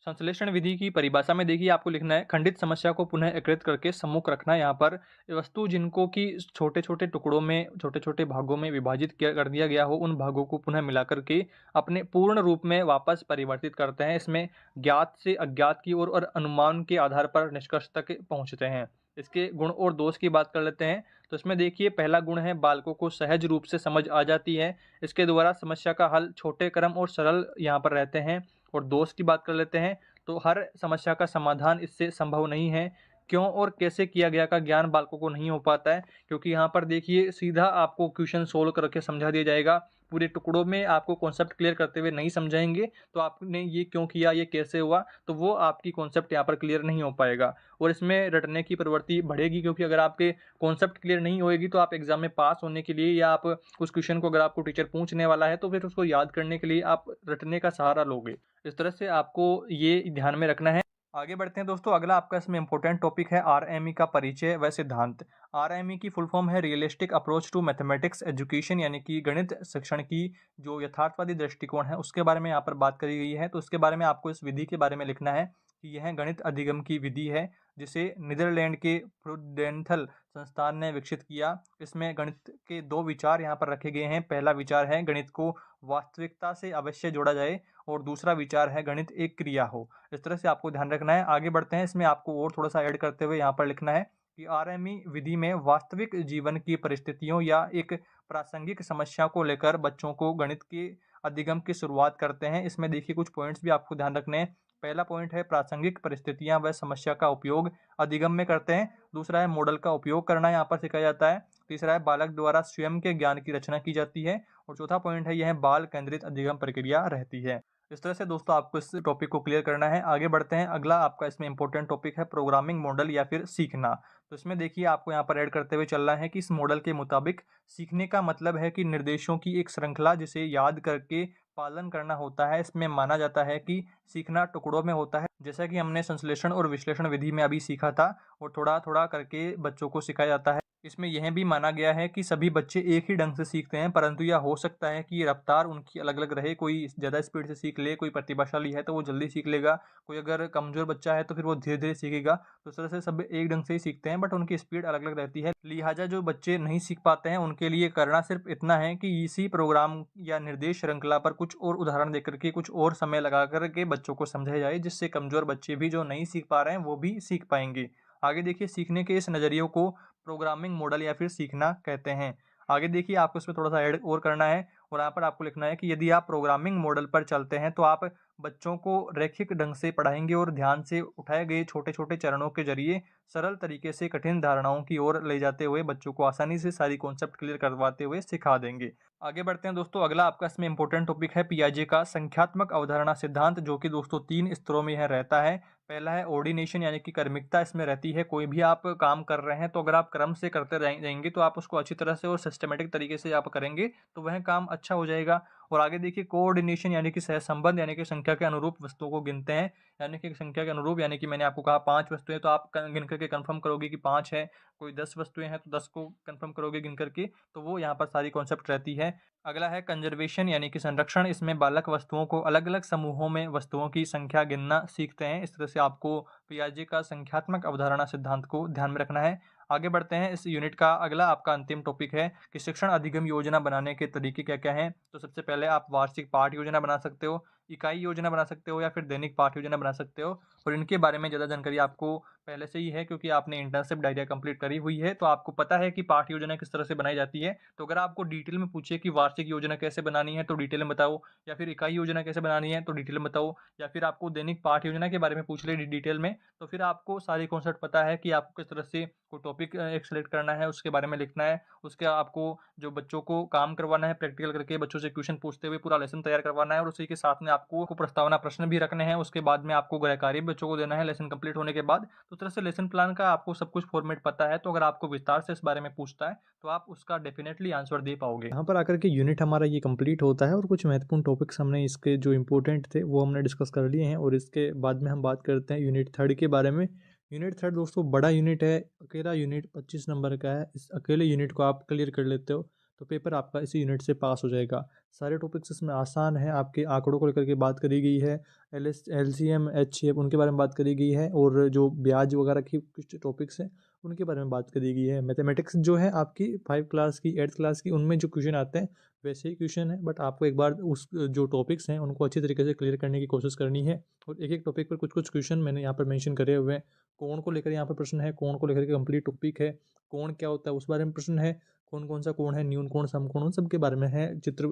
संश्लेषण विधि की परिभाषा में देखिए आपको लिखना है, खंडित समस्या को पुनः एकीकृत करके सम्मुख रखना। यहाँ पर वस्तु जिनको कि छोटे छोटे टुकड़ों में, छोटे छोटे भागों में विभाजित किया कर दिया गया हो, उन भागों को पुनः मिलाकर के अपने पूर्ण रूप में वापस परिवर्तित करते हैं। इसमें ज्ञात से अज्ञात की ओर और अनुमान के आधार पर निष्कर्ष तक पहुँचते हैं। इसके गुण और दोष की बात कर लेते हैं। तो इसमें देखिए पहला गुण है, बालकों को सहज रूप से समझ आ जाती है। इसके द्वारा समस्या का हल छोटे क्रम और सरल यहाँ पर रहते हैं। और दोष की बात कर लेते हैं, तो हर समस्या का समाधान इससे संभव नहीं है। क्यों और कैसे किया गया का ज्ञान बालकों को नहीं हो पाता है, क्योंकि यहाँ पर देखिए सीधा आपको क्वेश्चन सोल्व करके समझा दिया जाएगा। पूरे टुकड़ों में आपको कॉन्सेप्ट क्लियर करते हुए नहीं समझाएंगे, तो आपने ये क्यों किया, ये कैसे हुआ, तो वो आपकी कॉन्सेप्ट यहाँ पर क्लियर नहीं हो पाएगा। और इसमें रटने की प्रवृत्ति बढ़ेगी, क्योंकि अगर आपके कॉन्सेप्ट क्लियर नहीं होएगी तो आप एग्जाम में पास होने के लिए, या आप उस क्वेश्चन को अगर आपको टीचर पूछने वाला है तो फिर उसको याद करने के लिए आप रटने का सहारा लोगे। इस तरह से आपको ये ध्यान में रखना है। आगे बढ़ते हैं दोस्तों, अगला आपका इसमें इंपॉर्टेंट टॉपिक है आरएमई का परिचय व सिद्धांत। आरएमई की फुल फॉर्म है realistic approach to mathematics education, यानी कि गणित शिक्षण की जो यथार्थवादी दृष्टिकोण है उसके बारे में यहाँ पर बात करी गई है। तो उसके बारे में आपको इस विधि के बारे में लिखना है कि यह गणित अधिगम की विधि है जिसे नीदरलैंड के प्रूडेंथल संस्थान ने विकसित किया। इसमें गणित के दो विचार यहाँ पर रखे गए हैं। पहला विचार है गणित को वास्तविकता से अवश्य जोड़ा जाए, और दूसरा विचार है गणित एक क्रिया हो। इस तरह से आपको ध्यान रखना है। आगे बढ़ते हैं, इसमें आपको और थोड़ा सा ऐड करते हुए यहाँ पर लिखना है कि आरएमई विधि में वास्तविक जीवन की परिस्थितियों या एक प्रासंगिक समस्या को लेकर बच्चों को गणित के अधिगम की शुरुआत करते हैं। इसमें देखिए कुछ पॉइंट्स भी आपको ध्यान रखने हैं। पहला पॉइंट है प्रासंगिक परिस्थितियां व समस्या का उपयोग अधिगम में करते हैं। दूसरा है मॉडल का उपयोग करना यहाँ पर सिखाया जाता है। तीसरा है बालक द्वारा स्वयं के ज्ञान की रचना की जाती है। और चौथा पॉइंट है यह बाल केंद्रित अधिगम प्रक्रिया रहती है। इस तरह से दोस्तों आपको इस टॉपिक को क्लियर करना है। आगे बढ़ते हैं, अगला आपका इसमें इंपॉर्टेंट टॉपिक है प्रोग्रामिंग मॉडल या फिर सीखना। तो इसमें देखिए आपको यहाँ पर ऐड करते हुए चलना है कि इस मॉडल के मुताबिक सीखने का मतलब है कि निर्देशों की एक श्रृंखला जिसे याद करके पालन करना होता है। इसमें माना जाता है कि सीखना टुकड़ों में होता है, जैसा कि हमने संश्लेषण और विश्लेषण विधि में अभी सीखा था, और थोड़ा थोड़ा करके बच्चों को सिखाया जाता है। इसमें यह भी माना गया है कि सभी बच्चे एक ही ढंग से सीखते हैं, परंतु यह हो सकता है कि रफ्तार उनकी अलग अलग रहे। कोई ज़्यादा स्पीड से सीख ले, कोई प्रतिभाशाली है तो वो जल्दी सीख लेगा, कोई अगर कमज़ोर बच्चा है तो फिर वो धीरे धीरे सीखेगा। तो इस तरह से सब एक ढंग से ही सीखते हैं, बट उनकी स्पीड अलग अलग रहती है। लिहाजा जो बच्चे नहीं सीख पाते हैं उनके लिए करना सिर्फ इतना है कि इसी प्रोग्राम या निर्देश श्रृंखला पर कुछ और उदाहरण देकर के, कुछ और समय लगा करके बच्चों को समझाया जाए, जिससे कमज़ोर बच्चे भी जो नहीं सीख पा रहे हैं वो भी सीख पाएंगे। आगे देखिए सीखने के इस नज़रिए को प्रोग्रामिंग मॉडल या फिर सीखना कहते हैं। आगे देखिए आपको इसमें थोड़ा सा ऐड और करना है, और यहाँ पर आपको लिखना है कि यदि आप प्रोग्रामिंग मॉडल पर चलते हैं तो आप बच्चों को रैखिक ढंग से पढ़ाएंगे और ध्यान से उठाए गए छोटे छोटे चरणों के जरिए सरल तरीके से कठिन धारणाओं की ओर ले जाते हुए बच्चों को आसानी से सारी कॉन्सेप्ट क्लियर करवाते हुए सिखा देंगे। आगे बढ़ते हैं दोस्तों, अगला आपका इसमें इंपॉर्टेंट टॉपिक है पियाजे का संख्यात्मक अवधारणा सिद्धांत, जो कि दोस्तों 3 स्तरों में यह रहता है। पहला है ऑर्डिनेशन, यानी कि क्रमिकता इसमें रहती है। कोई भी आप काम कर रहे हैं तो अगर आप क्रम से करते रहेंगे तो आप उसको अच्छी तरह से और सिस्टमेटिक तरीके से आप करेंगे तो वह काम अच्छा हो जाएगा। और आगे देखिए कोऑर्डिनेशन, यानी कि सहसंबंध, यानी कि संख्या के अनुरूप वस्तुओं को गिनते हैं। यानी कि संख्या के अनुरूप, यानी कि मैंने आपको कहा 5 वस्तुएं तो आप गिन करके कंफर्म करोगे कि 5 है। कोई 10 वस्तुएं हैं तो 10 को कंफर्म करोगे गिन करके। तो वो यहाँ पर सारी कॉन्सेप्ट रहती है। अगला है कंजर्वेशन, यानी कि संरक्षण। इसमें बालक वस्तुओं को अलग अलग समूहों में वस्तुओं की संख्या गिनना सीखते हैं। इस तरह से आपको पियाजे का संख्यात्मक अवधारणा सिद्धांत को ध्यान में रखना है। आगे बढ़ते हैं, इस यूनिट का अगला आपका अंतिम टॉपिक है कि शिक्षण अधिगम योजना बनाने के तरीके क्या क्या हैं। तो सबसे पहले आप वार्षिक पाठ योजना बना सकते हो, इकाई योजना बना सकते हो, या फिर दैनिक पाठ योजना बना सकते हो। और इनके बारे में ज़्यादा जानकारी आपको पहले से ही है, क्योंकि आपने इंटर्नशिप डायरिया कंप्लीट करी हुई है, तो आपको पता है कि पाठ योजना किस तरह से बनाई जाती है। तो अगर आपको डिटेल में पूछे कि वार्षिक योजना कैसे बनानी है तो डिटेल में बताओ, या फिर इकाई योजना कैसे बनानी है तो डिटेल में बताओ, या फिर आपको दैनिक पाठ योजना के बारे में पूछ ले डिटेल में, तो फिर आपको सारी कॉन्सेप्ट पता है कि आपको किस तरह से कोई टॉपिक एक सेलेक्ट करना है, उसके बारे में लिखना है। उसके आपको जो बच्चों को काम करवाना है, प्रैक्टिकल करके बच्चों से क्वेश्चन पूछते हुए पूरा लेसन तैयार करवाना है, और उसी के साथ में आपको प्रस्तावना प्रश्न भी रखने हैं। उसके बाद में आपको गृह कार्य बच्चों को देना है लेसन कंप्लीट होने के बाद। तो इस तरह से लेसन प्लान का आपको सब कुछ फॉर्मेट पता है। तो अगर आपको विस्तार से इस बारे में पूछता है तो आप उसका डेफिनेटली आंसर दे पाओगे। यहाँ पर आकर के यूनिट हमारा ये कंप्लीट होता है, और कुछ महत्वपूर्ण टॉपिक्स हमने इसके जो इंपॉर्टेंट थे वो हमने डिस्कस कर लिए हैं। और इसके बाद में हम बात करते हैं यूनिट 3 के बारे में। यूनिट 3 दोस्तों बड़ा यूनिट है, अकेला यूनिट 25 नंबर का है। इस अकेले यूनिट को आप क्लियर कर लेते हो तो पेपर आपका इसी यूनिट से पास हो जाएगा। सारे टॉपिक्स इसमें आसान हैं, आपके आंकड़ों को लेकर के बात करी गई है, एलसीएम, एचसीएफ उनके बारे में बात करी गई है, और जो ब्याज वगैरह की कुछ टॉपिक्स हैं उनके बारे में बात करी गई है। मैथमेटिक्स जो है आपकी 5 क्लास की, 8th क्लास की, उनमें जो क्वेश्चन आते हैं वैसे ही क्वेश्चन है, बट आपको एक बार उस जो टॉपिक्स हैं उनको अच्छी तरीके से क्लियर करने की कोशिश करनी है। और एक एक टॉपिक पर कुछ कुछ क्वेश्चन मैंने यहाँ पर मेंशन करे हुए हैं। कोण को लेकर यहाँ पर प्रश्न है, कोण को लेकर के कंप्लीट टॉपिक है, कोण क्या होता है उस बारे में प्रश्न है, कौन कौन सा कोण है, न्यून कोण, समकोण, उन सब के बारे में है। चित्र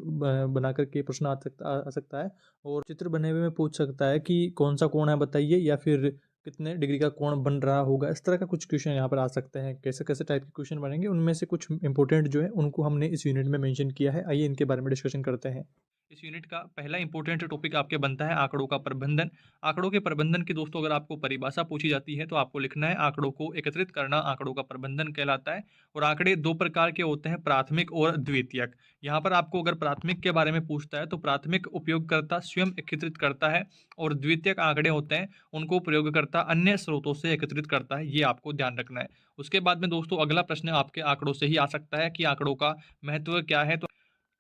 बना करके प्रश्न आ सकता है, और चित्र बने हुए में पूछ सकता है कि कौन सा कोण है बताइए, या फिर कितने डिग्री का कोण बन रहा होगा। इस तरह का कुछ क्वेश्चन यहाँ पर आ सकते हैं। कैसे कैसे टाइप के क्वेश्चन बनेंगे, उनमें से कुछ इंपॉर्टेंट जो है उनको हमने इस यूनिट में मेंशन किया है। आइए इनके बारे में डिस्कशन करते हैं। इस यूनिट का पहला इंपॉर्टेंट टॉपिक आपके बनता है आंकड़ों का प्रबंधन। आंकड़ों के प्रबंधन की दोस्तों अगर आपको परिभाषा पूछी जाती है तो आपको लिखना है आंकड़ों को एकत्रित करना आंकड़ों का प्रबंधन कहलाता है। और आंकड़े दो प्रकार के होते हैं, प्राथमिक और द्वितीयक। यहाँ पर आपको अगर प्राथमिक के बारे में पूछता है तो प्राथमिक उपयोगकर्ता स्वयं एकत्रित करता है, और द्वितीयक आंकड़े होते हैं उनको प्रयोगकर्ता अन्य स्रोतों से एकत्रित करता है। ये आपको ध्यान रखना है। उसके बाद में दोस्तों अगला प्रश्न आपके आंकड़ों से ही आ सकता है कि आंकड़ों का महत्व क्या है। तो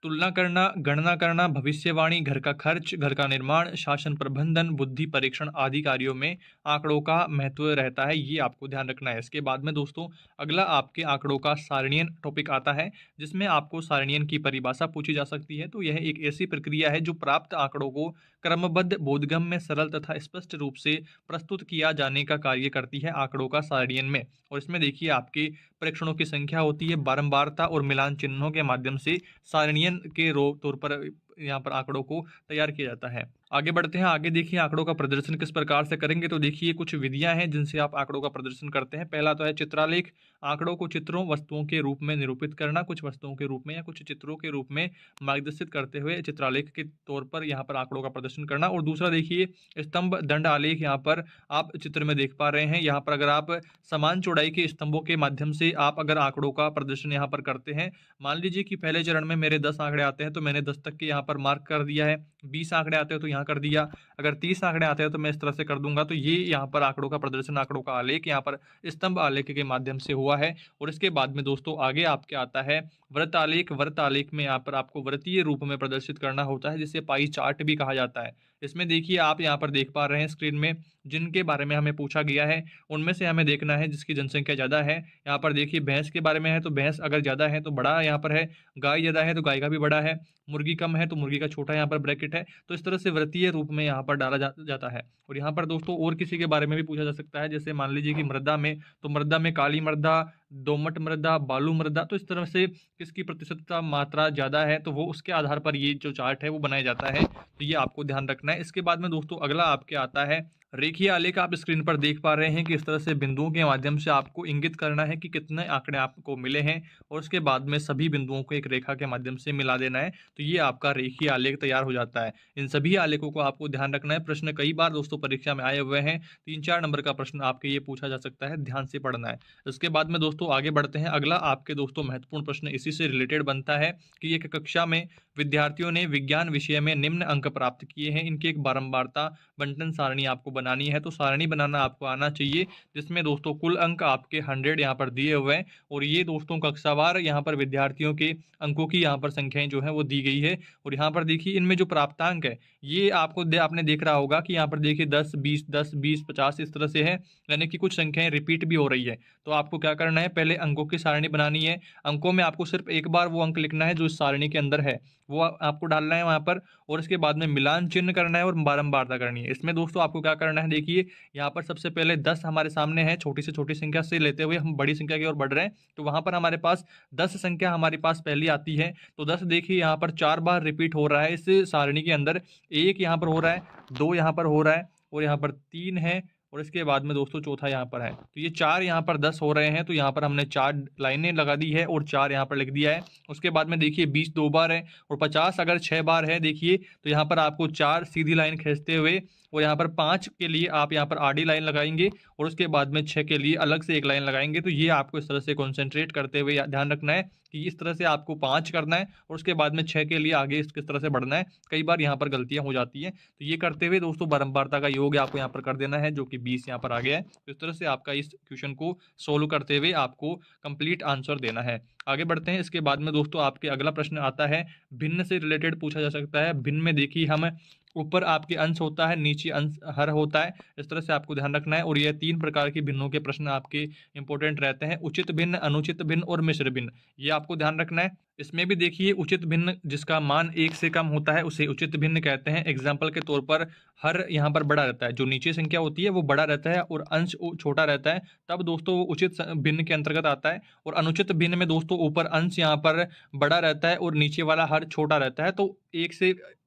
तुलना करना, गणना करना, भविष्यवाणी, घर का खर्च, घर का निर्माण, शासन प्रबंधन, बुद्धि परीक्षण आदि कार्यों में आंकड़ों का महत्व रहता है। ये आपको ध्यान रखना है। इसके बाद में दोस्तों अगला आपके आंकड़ों का सारणीयन टॉपिक आता है, जिसमें आपको सारणीयन की परिभाषा पूछी जा सकती है। तो यह एक ऐसी प्रक्रिया है जो प्राप्त आंकड़ों को क्रमबद्ध, बोधगम्य, सरल तथा स्पष्ट रूप से प्रस्तुत किया जाने का कार्य करती है आंकड़ों का सारणीयन में। और इसमें देखिए आपके परीक्षणों की संख्या होती है, बारंबारता और मिलान चिन्हों के माध्यम से सारणीयन के तौर पर यहाँ पर आंकड़ों को तैयार किया जाता है। आगे बढ़ते हैं। आगे देखिए आंकड़ों का प्रदर्शन किस प्रकार से करेंगे। तो देखिए कुछ विधियां हैं जिनसे आप आंकड़ों का प्रदर्शन करते हैं। पहला तो है चित्रालेख। आंकड़ों को चित्रों, वस्तुओं के रूप में निरूपित करना, कुछ वस्तुओं के रूप में या कुछ चित्रों के रूप में मार्गदर्शित करते हुए चित्रालेख के तौर पर यहाँ पर आंकड़ों का प्रदर्शन करना। और दूसरा देखिए स्तंभ दंड आलेख, यहाँ पर आप चित्र में देख पा रहे हैं। यहाँ पर अगर आप समान चौड़ाई के स्तंभों के माध्यम से आप अगर आंकड़ों का प्रदर्शन यहाँ पर करते हैं, मान लीजिए कि पहले चरण में मेरे 10 आंकड़े आते हैं तो मैंने 10 तक के यहाँ पर मार्क कर दिया है, 20 आंकड़े आते हैं तो यहाँ कर दिया, अगर 30 आंकड़े आते हैं तो मैं इस तरह से कर दूंगा। तो ये यहाँ पर आंकड़ों का प्रदर्शन, आंकड़ों का आलेख यहाँ पर स्तंभ आलेख के माध्यम से हुआ है। और इसके बाद में दोस्तों आगे आपके आता है वृत्त आलेख। वृत्त आलेख में यहाँ पर आपको वृत्तीय रूप में प्रदर्शित करना होता है, जिसे पाई चार्ट भी कहा जाता है। इसमें देखिए आप यहाँ पर देख पा रहे हैं स्क्रीन में जिनके बारे में हमें पूछा गया है उनमें से हमें देखना है जिसकी जनसंख्या ज़्यादा है। यहाँ पर देखिए भैंस के बारे में है तो भैंस अगर ज़्यादा है तो बड़ा यहाँ पर है, गाय ज़्यादा है तो गाय का भी बड़ा है, मुर्गी कम है तो मुर्गी का छोटा यहाँ पर ब्रैकेट है। तो इस तरह से वृत्तीय रूप में यहाँ पर डाला जाता है। और यहाँ पर दोस्तों और किसी के बारे में भी पूछा जा सकता है, जैसे मान लीजिए कि मृदा में, तो मृदा में काली मृदा, दोमट मृदा, बालू मृदा, तो इस तरह से किसकी प्रतिशतता मात्रा ज़्यादा है तो वो उसके आधार पर ये जो चार्ट है वो बनाया जाता है। तो ये आपको ध्यान रखना है। इसके बाद में दोस्तों अगला आपके आता है रेखीय आलेख। आप स्क्रीन पर देख पा रहे हैं कि इस तरह से बिंदुओं के माध्यम से आपको इंगित करना है कि कितने आंकड़े आपको मिले हैं, और उसके बाद में सभी बिंदुओं को एक रेखा के माध्यम से मिला देना है। तो ये आपका रेखीय आलेख तैयार हो जाता है। इन सभी आलेखों को आपको ध्यान रखना है। प्रश्न कई बार दोस्तों परीक्षा में आए हुए हैं, 3-4 नंबर का प्रश्न आपके ये पूछा जा सकता है, ध्यान से पढ़ना है। इसके बाद में दोस्तों आगे बढ़ते हैं। अगला आपके दोस्तों महत्वपूर्ण प्रश्न इसी से रिलेटेड बनता है कि एक कक्षा में विद्यार्थियों ने विज्ञान विषय में निम्न अंक प्राप्त किए हैं, इनकी एक बारंबारता बंटन सारणी आपको बनानी है। तो सारणी बनाना आपको आना चाहिए, जिसमें दोस्तों कुल अंक आपके 100 यहाँ पर दिए हुए हैं, और ये दोस्तों कक्षावार यहाँ पर विद्यार्थियों के अंकों की यहाँ पर संख्याएं जो है वो दी गई है। और यहाँ पर देखिए इनमें जो प्राप्तांक है ये आपने देख रहा होगा कि यहाँ पर देखिए 10, 20, 10, 20, 50 इस तरह से है, यानी कि कुछ संख्याएं रिपीट भी हो रही है। तो आपको क्या करना है, पहले अंकों की सारणी बनानी है। अंकों में आपको सिर्फ एक बार वो अंक लिखना है जो इस सारणी के अंदर है, वो आपको डालना है वहाँ पर, और इसके बाद में मिलान चिन्ह करना है और बारंबारता करनी है। इसमें दोस्तों आपको क्या करना है, देखिए यहाँ पर सबसे पहले 10 हमारे सामने है, छोटी से छोटी संख्या से लेते हुए हम बड़ी संख्या की ओर बढ़ रहे हैं। तो वहाँ पर हमारे पास 10 संख्या हमारे पास पहली आती है। तो 10 देखिए यहाँ पर 4 बार रिपीट हो रहा है इस सारणी के अंदर। 1 यहाँ पर हो रहा है, 2 यहाँ पर हो रहा है, और यहाँ पर 3 है, और इसके बाद में दोस्तों चौथा यहाँ पर है। तो ये 4 यहाँ पर 10 हो रहे हैं, तो यहाँ पर हमने 4 लाइनें लगा दी है और 4 यहाँ पर लिख दिया है। उसके बाद में देखिए 20 2 बार है, और 50 अगर 6 बार है देखिए, तो यहाँ पर आपको 4 सीधी लाइन खींचते हुए और यहाँ पर 5 के लिए आप यहाँ पर आडी लाइन लगाएंगे और उसके बाद में 6 के लिए अलग से एक लाइन लगाएंगे। तो ये आपको इस तरह से कॉन्सेंट्रेट करते हुए ध्यान रखना है कि इस तरह से आपको 5 करना है और उसके बाद में 6 के लिए आगे किस तरह से बढ़ना है। कई बार यहाँ पर गलतियाँ हो जाती हैं, तो ये करते हुए दोस्तों बारंबारता का योग आपको यहाँ पर कर देना है, जो कि 20 यहाँ पर आ गया है। तो इस तरह से आपका इस क्वेश्चन को सोल्व करते हुए आपको कंप्लीट आंसर देना है। आगे बढ़ते हैं। इसके बाद में दोस्तों आपके अगला प्रश्न आता है, भिन्न से रिलेटेड पूछा जा सकता है। भिन्न में देखिए हम ऊपर आपके अंश होता है, नीचे अंश हर होता है, इस तरह से आपको ध्यान रखना है। और ये 3 प्रकार के भिन्नों के प्रश्न आपके इंपॉर्टेंट रहते हैं, उचित भिन्न, अनुचित भिन्न और मिश्र भिन्न। ये आपको ध्यान रखना है। इसमें भी देखिए उचित भिन्न जिसका मान 1 से कम होता है उसे उचित भिन्न कहते हैं। एग्जाम्पल के तौर पर हर यहाँ पर बड़ा रहता है, जो नीचे संख्या होती है वो बड़ा रहता है और अंश छोटा रहता है, तब दोस्तों वो उचित भिन्न के अंतर्गत आता है। और अनुचित भिन्न में दोस्तों ऊपर अंश यहाँ पर बड़ा रहता है और नीचे वाला हर छोटा रहता है, तो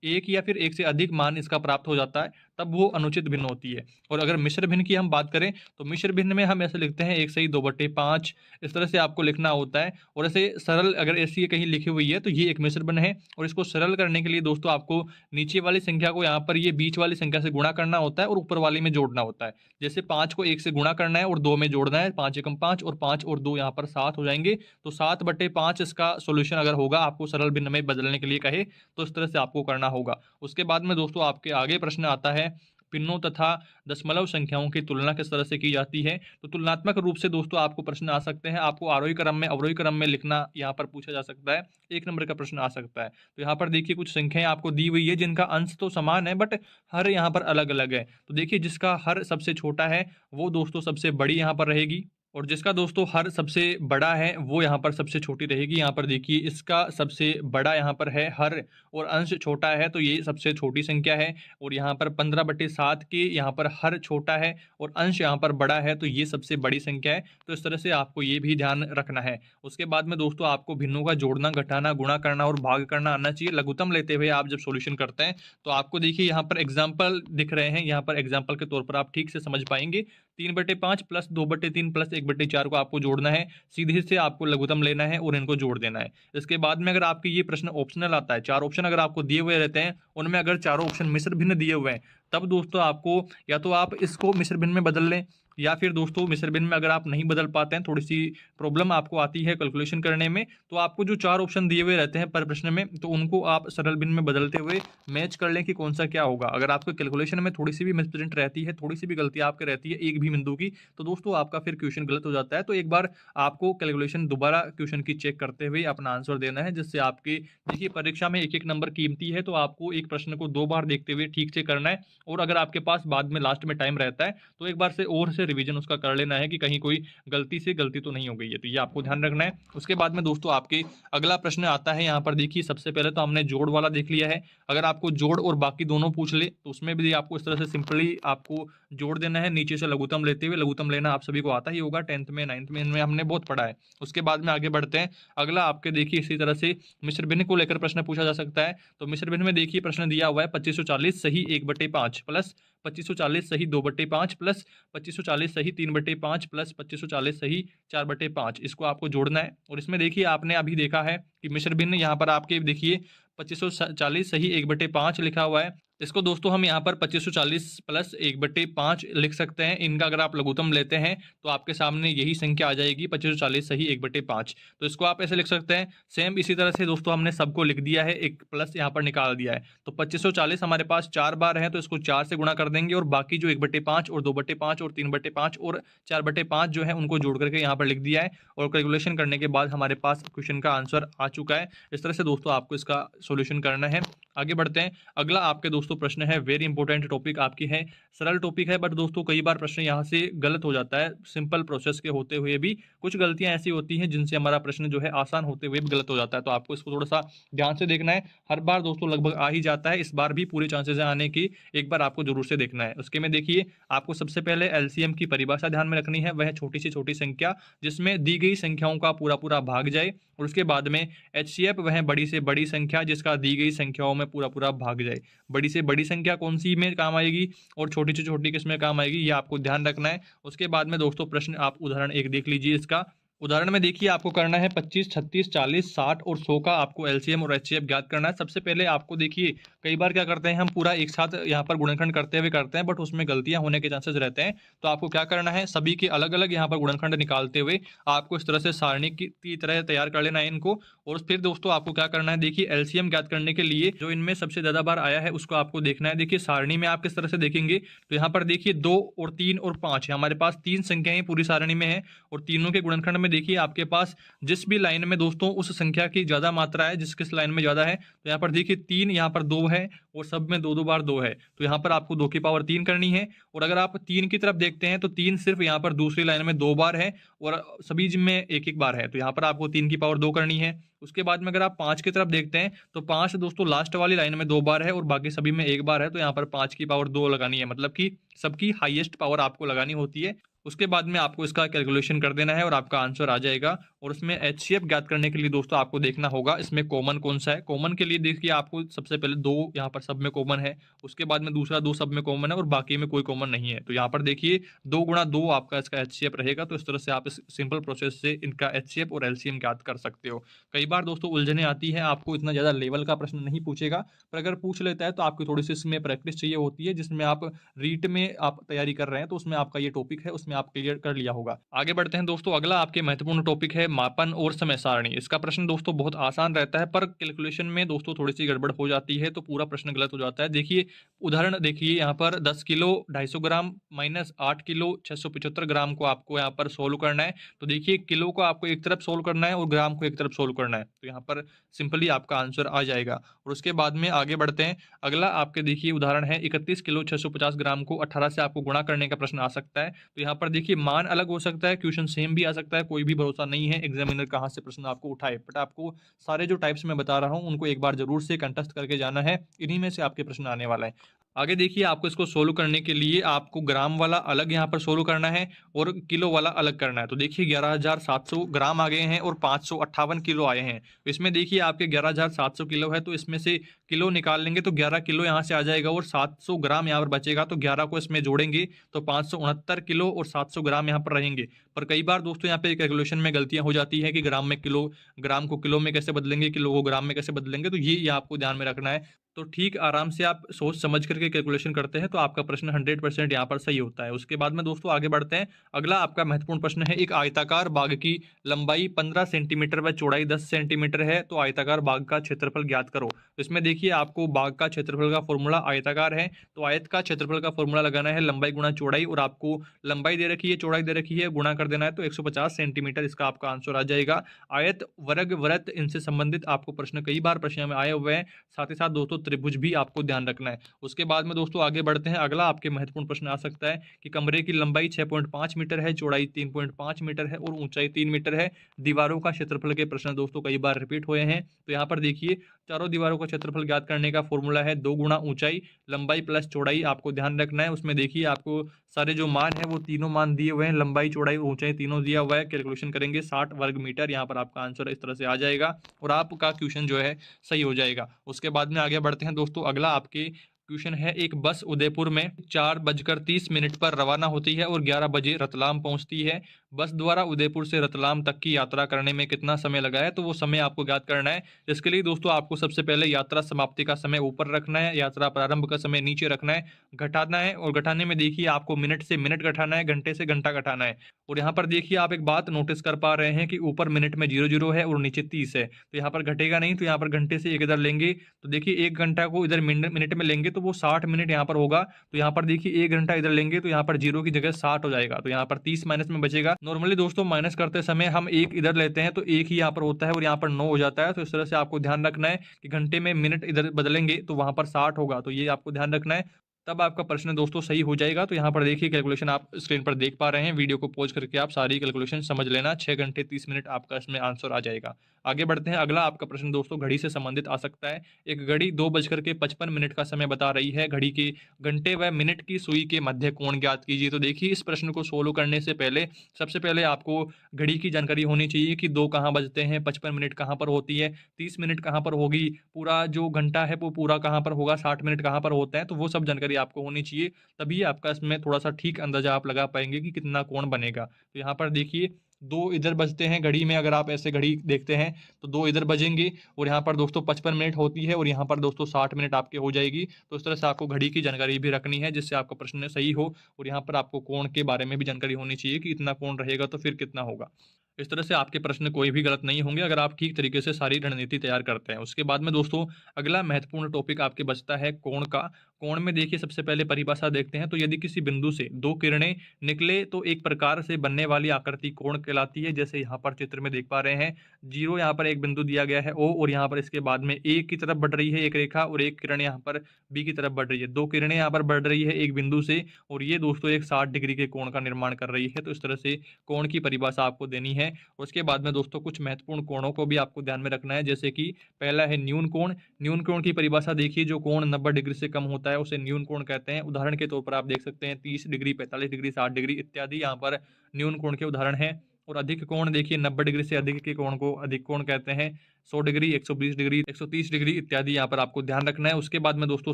एक या फिर एक से अधिक मान इसका प्राप्त हो जाता है, तब वो अनुचित भिन्न होती है। और अगर मिश्र भिन्न की हम बात करें तो मिश्र भिन्न में हम ऐसे लिखते हैं 1/2/5, इस तरह से आपको लिखना होता है। और ऐसे सरल अगर ऐसी कहीं लिखी हुई है तो ये एक मिश्र भिन्न है। और इसको सरल करने के लिए दोस्तों आपको नीचे वाली संख्या को यहाँ पर ये बीच वाली संख्या से गुणा करना होता है और ऊपर वाली में जोड़ना होता है। जैसे 5 को 1 से गुणा करना है और 2 में जोड़ना है, 5 एकम 5 और 5 और 2 यहाँ पर 7 हो जाएंगे। तो 7/5 इसका सोल्यूशन अगर होगा, आपको सरल भिन्न में बदलने के लिए कहे तो इस तरह से आपको करना होगा। उसके बाद में दोस्तों आपके आगे प्रश्न आता है, भिन्नों तथा दशमलव संख्याओं की तुलना किस तरह से की जाती है। तो तुलनात्मक रूप से दोस्तों आपको प्रश्न आ सकते हैं, आपको आरोही क्रम में अवरोही क्रम में लिखना यहाँ पर पूछा जा सकता है। 1 नंबर का प्रश्न आ सकता है। तो यहाँ पर देखिए कुछ संख्याएं आपको दी हुई है जिनका अंश तो समान है बट हर यहाँ पर अलग अलग है। तो देखिए जिसका हर सबसे छोटा है वो दोस्तों सबसे बड़ी यहाँ पर रहेगी, और जिसका दोस्तों हर सबसे बड़ा है वो यहाँ पर सबसे छोटी रहेगी। यहाँ पर देखिए इसका सबसे बड़ा यहाँ पर है हर, और अंश छोटा है तो ये सबसे छोटी संख्या है। और यहाँ पर 15/7 के यहाँ पर हर छोटा है और अंश यहाँ पर बड़ा है, तो ये सबसे बड़ी संख्या है। तो इस तरह से आपको ये भी ध्यान रखना है। उसके बाद में दोस्तों आपको भिन्नों का जोड़ना, घटाना, गुणा करना और भाग करना आना चाहिए। लघुत्तम लेते हुए आप जब सॉल्यूशन करते हैं तो आपको देखिए यहाँ पर एग्जाम्पल दिख रहे हैं, यहाँ पर एग्जाम्पल के तौर पर आप ठीक से समझ पाएंगे। 3/5 प्लस 2/3 प्लस 1/4 को आपको जोड़ना है, सीधे से आपको लघुत्तम लेना है और इनको जोड़ देना है। इसके बाद में अगर आपके ये प्रश्न ऑप्शनल आता है, 4 ऑप्शन अगर आपको दिए हुए रहते हैं, उनमें अगर चारों ऑप्शन मिश्र भिन्न दिए हुए हैं, तब दोस्तों आपको या तो आप इसको मिश्र भिन्न में बदल लें, या फिर दोस्तों मिश्र भिन्न में अगर आप नहीं बदल पाते हैं, थोड़ी सी प्रॉब्लम आपको आती है कैलकुलेशन करने में, तो आपको जो 4 ऑप्शन दिए हुए रहते हैं पर प्रश्न में, तो उनको आप सरल भिन्न में बदलते हुए मैच कर लें कि कौन सा क्या होगा। अगर आपको कैलकुलेशन में थोड़ी सी भी मिसप्रिंट रहती है, थोड़ी सी भी गलती आपके रहती है एक भी बिंदु की, तो दोस्तों आपका फिर क्वेश्चन गलत हो जाता है। तो एक बार आपको कैलकुलेशन दोबारा क्वेश्चन की चेक करते हुए अपना आंसर देना है, जिससे आपके देखिए परीक्षा में एक एक नंबर कीमती है, तो आपको एक प्रश्न को 2 बार देखते हुए ठीक से करना है। और अगर आपके पास बाद में लास्ट में टाइम रहता है तो एक बार से और से रिवीजन उसका कर लेना है कि कहीं कोई गलती तो नहीं हो गई है। तो ये आपको ध्यान रखना है। उसके बाद में दोस्तों आपके अगला प्रश्न आता है, यहाँ पर देखिए सबसे पहले तो हमने जोड़ वाला देख लिया है। अगर आपको जोड़ और बाकी दोनों पूछ ले तो उसमें भी आपको इस तरह से सिंपली आपको जोड़ देना है, नीचे से लघुत्तम लेते हुए। लघुत्तम लेना आप सभी को आता ही होगा, 10th में 9th में इनमें हमने बहुत पढ़ा है। उसके बाद में आगे बढ़ते हैं। अगला आपके देखिए इसी तरह से मिश्र भिन्न को लेकर प्रश्न पूछा जा सकता है। तो मिश्र भिन्न में देखिए प्रश्न दिया हुआ है 2540 सही 1/5 प्लस 2540 सही 2/5 प्लस 2540 सही 3/5 प्लस 2540 सही 4/5। इसको आपको जोड़ना है। और इसमें देखिए आपने अभी देखा है कि मिश्र भिन्न यहाँ पर आपके देखिए 2540 सही 1/5 लिखा हुआ है। इसको दोस्तों हम यहाँ पर 2540 प्लस 1/5 लिख सकते हैं। इनका अगर आप लघुत्तम लेते हैं तो आपके सामने यही संख्या आ जाएगी 2540 सही 1/5। तो इसको आप ऐसे लिख सकते हैं। सेम इसी तरह से दोस्तों हमने सबको लिख दिया है, एक प्लस यहाँ पर निकाल दिया है। तो 2540 हमारे पास 4 बार है, तो इसको 4 से गुणा कर देंगे और बाकी जो 1/5 और 2/5 और 3/5 और 4/5 जो है उनको जोड़ करके यहाँ पर लिख दिया है। और कैलकुलेशन करने के बाद हमारे पास क्वेश्चन का आंसर आ चुका है। इस तरह से दोस्तों आपको इसका सोल्यूशन करना है। आगे बढ़ते हैं। अगला आपके दोस्तों प्रश्न है, वेरी इंपॉर्टेंट टॉपिक आपकी है, सरल टॉपिक है बट दोस्तों कई बार प्रश्न यहाँ से गलत हो जाता है। सिंपल प्रोसेस के होते हुए भी कुछ गलतियां ऐसी होती हैं जिनसे हमारा प्रश्न जो है आसान होते हुए भी गलत हो जाता है। तो आपको इसको थोड़ा सा ध्यान से देखना है। हर बार दोस्तों लगभग आ ही जाता है, इस बार भी पूरे चांसेस है आने की, एक बार आपको जरूर से देखना है। उसके में देखिए आपको सबसे पहले एलसीएम की परिभाषा ध्यान में रखनी है। वह छोटी से छोटी संख्या जिसमें दी गई संख्याओं का पूरा पूरा भाग जाए। और उसके बाद में एचसीएफ वह बड़ी से बड़ी संख्या जिसका दी गई संख्याओं में पूरा पूरा भाग जाए। बड़ी से बड़ी संख्या कौन सी में काम आएगी और छोटी से छोटी किस में काम आएगी, ये आपको ध्यान रखना है। उसके बाद में दोस्तों प्रश्न आप उदाहरण एक देख लीजिए। इसका उदाहरण में देखिए आपको करना है 25, 36, 40, 60 और 100 का आपको एलसीएम और एचसीएफ ज्ञात करना है। सबसे पहले आपको देखिए कई बार क्या करते हैं हम पूरा एक साथ यहाँ पर गुणनखंड करते हुए करते हैं, बट उसमें गलतियां होने के चांसेस रहते हैं। तो आपको क्या करना है, सभी के अलग अलग यहाँ पर गुणनखंड निकालते हुए आपको इस तरह से सारणी की तरह तैयार कर लेना है इनको। और फिर दोस्तों आपको क्या करना है, देखिए एलसीएम ज्ञात करने के लिए जो इनमें सबसे ज्यादा बार आया है उसको आपको देखना है। देखिए सारणी में आप किस तरह से देखेंगे, तो यहाँ पर देखिए 2 और 3 और 5 है, हमारे पास 3 संख्याएं पूरी सारणी में है। और तीनों के गुणनखंड में देखिए आपके पास जिस भी लाइन में दोस्तों उस संख्या की ज्यादा मात्रा है, जिस किस लाइन में ज्यादा है, तो यहाँ पर देखिए 3, यहाँ पर 2 है, और सब में 2 2 बार 2 है। तो यहाँ पर आपको 2 की पावर 3 करनी है। और अगर आप 3 की तरफ देखते हैं तो 3 सिर्फ यहाँ पर दूसरी लाइन में 2 बार है, और सभी में एक एक बार है। तो यहाँ पर आपको 3 की पावर 2 करनी है। उसके बाद में अगर आप 5 की तरफ देखते हैं तो 5 दोस्तों लास्ट वाली लाइन में 2 बार है और बाकी सभी में एक बार है। तो यहाँ पर 5 की पावर 2 लगानी है, मतलब कि सबकी हाईएस्ट पावर आपको लगानी होती है। उसके बाद में आपको इसका कैलकुलेशन कर देना है और आपका आंसर आ जाएगा। और उसमें एचसीएफ ज्ञात करने के लिए दोस्तों आपको देखना होगा इसमें कॉमन कौन सा है। कॉमन के लिए देखिए आपको सबसे पहले 2 यहाँ पर सब में कॉमन है, उसके बाद में दूसरा 2 सब में कॉमन है और बाकी में कोई कॉमन नहीं है। तो यहाँ पर देखिए 2 गुणा 2 आपका इसका एचसीएफ रहेगा। तो इस तरह से आप इस सिंपल प्रोसेस से इनका एचसीएफ और एलसीएम ज्ञात कर सकते हो। कई बार दोस्तों उलझने आती है, आपको इतना ज़्यादा लेवल का प्रश्न नहीं पूछेगा, पर अगर पूछ लेता है तो आपकी थोड़ी सी इसमें प्रैक्टिस चाहिए होती है, जिसमें आप रीट में आप तैयारी कर रहे हैं तो उसमें आपका ये टॉपिक है, उसमें आप क्लियर कर लिया होगा। आगे बढ़ते हैं दोस्तों, अगला आपके महत्वपूर्ण टॉपिक है मापन और समय सारणी। इसका प्रश्न दोस्तों बहुत आसान रहता है, पर कैलकुलेशन में दोस्तों थोड़ी सी गड़बड़ हो जाती है तो पूरा प्रश्न गलत हो जाता है। देखिए उदाहरण देखिए, यहाँ पर 10 किलो 250 ग्राम माइनस 8 किलो 675 ग्राम को आपको यहाँ पर सोल्व करना है। तो देखिए किलो को आपको एक तरफ सोल्व करना है और ग्राम को एक तरफ सोल्व करना है। तो यहाँ पर सिंपली आपका आंसर आ जाएगा। और उसके बाद में आगे बढ़ते हैं, अगला आपके देखिए उदाहरण है 31 किलो 650 ग्राम को 18 से आपको गुणा करने का प्रश्न आ सकता है। तो यहाँ पर देखिए मान अलग हो सकता है, क्वेश्चन सेम भी आ सकता है, कोई भी भरोसा नहीं है एग्जामिनर कहाँ से प्रश्न आपको उठाए। बट आपको सारे जो टाइप्स मैं बता रहा हूँ उनको एक बार जरूर से कंटेस्ट करके जाना है, इन्हीं में से आपके प्रश्न आने वाला है। आगे देखिए आपको इसको सोल्व करने के लिए आपको ग्राम वाला अलग यहाँ पर सोल्व करना है और किलो वाला अलग करना है। तो देखिए 11,700 ग्राम आ गए हैं और 558 किलो आए हैं। तो इसमें देखिए आपके 11,700 किलो है, तो इसमें से किलो निकाल लेंगे तो 11 किलो यहाँ से आ जाएगा और 700 ग्राम यहाँ पर बचेगा। तो 11 को इसमें जोड़ेंगे तो 569 किलो और 700 ग्राम यहाँ पर रहेंगे। पर कई बार दोस्तों यहाँ पे कैलकुलेशन में गलतियां हो जाती है कि ग्राम में किलो, ग्राम को किलो में कैसे बदलेंगे, किलो को ग्राम में कैसे बदलेंगे। तो ये आपको ध्यान में रखना है। तो ठीक आराम से आप सोच समझ करके कैलकुलेशन करते हैं तो आपका प्रश्न 100% यहाँ पर सही होता है। उसके बाद में दोस्तों आगे बढ़ते हैं, अगला आपका महत्वपूर्ण प्रश्न है, एक आयताकार बाग की लंबाई 15 सेंटीमीटर व चौड़ाई 10 सेंटीमीटर है, तो आयताकार बाग का क्षेत्रफल ज्ञात करो। तो इसमें देखिए आपको बाग का क्षेत्रफल का फॉर्मूला आयताकार है, तो आयत का क्षेत्रफल का फॉर्मूला लगाना है लंबाई गुणा चौड़ाई, और आपको लंबाई दे रखी है चौड़ाई दे रखी है, गुणा कर देना है तो 150 सेंटीमीटर इसका आपका आंसर आ जाएगा। आयत वर्ग वृत्त इनसे संबंधित आपको प्रश्न कई बार प्रश्न में आए हुए हैं, साथ ही साथ दोस्तों त्रिभुज भी आपको ध्यान रखना है। उसके बाद में दोस्तों आगे बढ़ते हैं, अगला आपके महत्वपूर्ण प्रश्न आ सकता है कि कमरे की लंबाई 6.5 मीटर है, चौड़ाई 3.5 मीटर है और ऊंचाई 3 मीटर है। दीवारों का क्षेत्रफल के प्रश्न दोस्तों कई बार रिपीट हुए हैं। तो यहाँ पर देखिए चारों दीवारों का क्षेत्रफल ज्ञात करने का फॉर्मूला है 2 गुणा ऊंचाई लंबाई प्लस चौड़ाई, आपको ध्यान रखना है। उसमें देखिए आपको सारे जो मान है वो तीनों मान दिए हुए हैं, लंबाई चौड़ाई और ऊंचाई तीनों दिया हुआ है। कैलकुलेशन करेंगे 60 वर्ग मीटर, यहाँ पर आपका आंसर इस तरह से आ जाएगा और आपका क्वेश्चन जो है सही हो जाएगा। उसके बाद में आगे बढ़ते हैं दोस्तों, अगला आपके क्वेश्चन है, एक बस उदयपुर में 4:30 पर रवाना होती है और 11 बजे रतलाम पहुंचती है। बस द्वारा उदयपुर से रतलाम तक की यात्रा करने में कितना समय लगा है, तो वो समय आपको ज्ञात करना है। इसके लिए दोस्तों आपको सबसे पहले यात्रा समाप्ति का समय ऊपर रखना है, यात्रा प्रारंभ का समय नीचे रखना है, घटाना है। और घटाने में देखिए आपको मिनट से मिनट घटाना है, घंटे से घंटा घटाना है। और यहाँ पर देखिए आप एक बात नोटिस कर पा रहे हैं कि ऊपर मिनट में 00 है और नीचे 30 है, तो यहाँ पर घटेगा नहीं। तो यहाँ पर घंटे से एक इधर लेंगे तो देखिए 1 घंटा को इधर मिनट में लेंगे तो वो 60 मिनट यहाँ पर होगा। तो यहाँ पर देखिए 1 घंटा इधर लेंगे तो यहाँ पर 0 की जगह 60 हो जाएगा, तो यहाँ पर 30 माइनस में बचेगा। नॉर्मली दोस्तों माइनस करते समय हम 1 इधर लेते हैं तो 1 ही यहाँ पर होता है और यहाँ पर 9 हो जाता है। तो इस तरह से आपको ध्यान रखना है कि घंटे में मिनट इधर बदलेंगे तो वहां पर 60 होगा, तो ये आपको ध्यान रखना है, तब आपका प्रश्न दोस्तों सही हो जाएगा। तो यहाँ पर देखिए कैलकुलेशन आप स्क्रीन पर देख पा रहे हैं, वीडियो को पॉज करके आप सारी कैलकुलेशन समझ लेना, 6 घंटे 30 मिनट आपका इसमें आंसर आ जाएगा। आगे बढ़ते हैं, अगला आपका प्रश्न दोस्तों घड़ी से संबंधित आ सकता है। एक घड़ी 2:55 का समय बता रही है, घड़ी के घंटे व मिनट की सुई के मध्य कोण ज्ञात कीजिए। तो देखिए इस प्रश्न को सोल्व करने से पहले सबसे पहले आपको घड़ी की जानकारी होनी चाहिए कि 2 कहाँ बजते हैं, 55 मिनट कहाँ पर होती है, 30 मिनट कहाँ पर होगी, पूरा जो घंटा है वो पूरा कहाँ पर होगा, 60 मिनट कहाँ पर होते हैं, तो वो सब जानकारी आपको होनी चाहिए, तभी आपका इसमें थोड़ा सा ठीक अंदाजा आप लगा पाएंगे कि कितना कोण बनेगा। तो यहाँ पर देखिए 2 इधर बजते हैं घड़ी में, अगर आप ऐसे घड़ी देखते हैं तो 2 इधर बजेंगे, और यहाँ पर दोस्तों 55 मिनट होती है, और यहाँ पर दोस्तों 60 मिनट आपके हो जाएगी। तो इस तरह से आपको घड़ी की जानकारी भी रखनी है जिससे आपका प्रश्न सही हो, और यहाँ पर आपको कोण के बारे में भी जानकारी होनी चाहिए कि इतना कोण रहेगा तो फिर कितना होगा। इस तरह से आपके प्रश्न कोई भी गलत नहीं होंगे अगर आप ठीक तरीके से सारी रणनीति तैयार करते हैं। उसके बाद में दोस्तों अगला महत्वपूर्ण टॉपिक आपके बचता है कोण का। कोण में देखिए सबसे पहले परिभाषा देखते हैं। तो यदि किसी बिंदु से 2 किरणें निकले तो एक प्रकार से बनने वाली आकृति कोण कहलाती है। जैसे यहाँ पर चित्र में देख पा रहे हैं, 0 यहाँ पर एक बिंदु दिया गया है O, और यहाँ पर इसके बाद में A की तरफ बढ़ रही है एक रेखा, और एक किरण यहाँ पर B की तरफ बढ़ रही है। 2 किरणें यहाँ पर बढ़ रही है एक बिंदु से, और ये दोस्तों एक 60 डिग्री के कोण का निर्माण कर रही है। तो इस तरह से कोण की परिभाषा आपको देनी है। उसके बाद में दोस्तों कुछ महत्वपूर्ण कोणों को भी आपको ध्यान में रखना है। जैसे कि पहला है न्यून कोण। न्यून कोण की परिभाषा देखिए, जो कोण 90 डिग्री से कम होता है उसे न्यून कोण कहते हैं। उदाहरण के तौर पर आप देख सकते हैं 30 डिग्री, 45 डिग्री, 60 डिग्री इत्यादि यहाँ पर न्यून कोण के उदाहरण हैं। और अधिक कोण देखिए 90 डिग्री से अधिक के कोण को अधिक कोण कहते हैं। 100 डिग्री, 120 डिग्री, 130 डिग्री इत्यादि यहाँ पर आपको ध्यान रखना है। उसके बाद में दोस्तों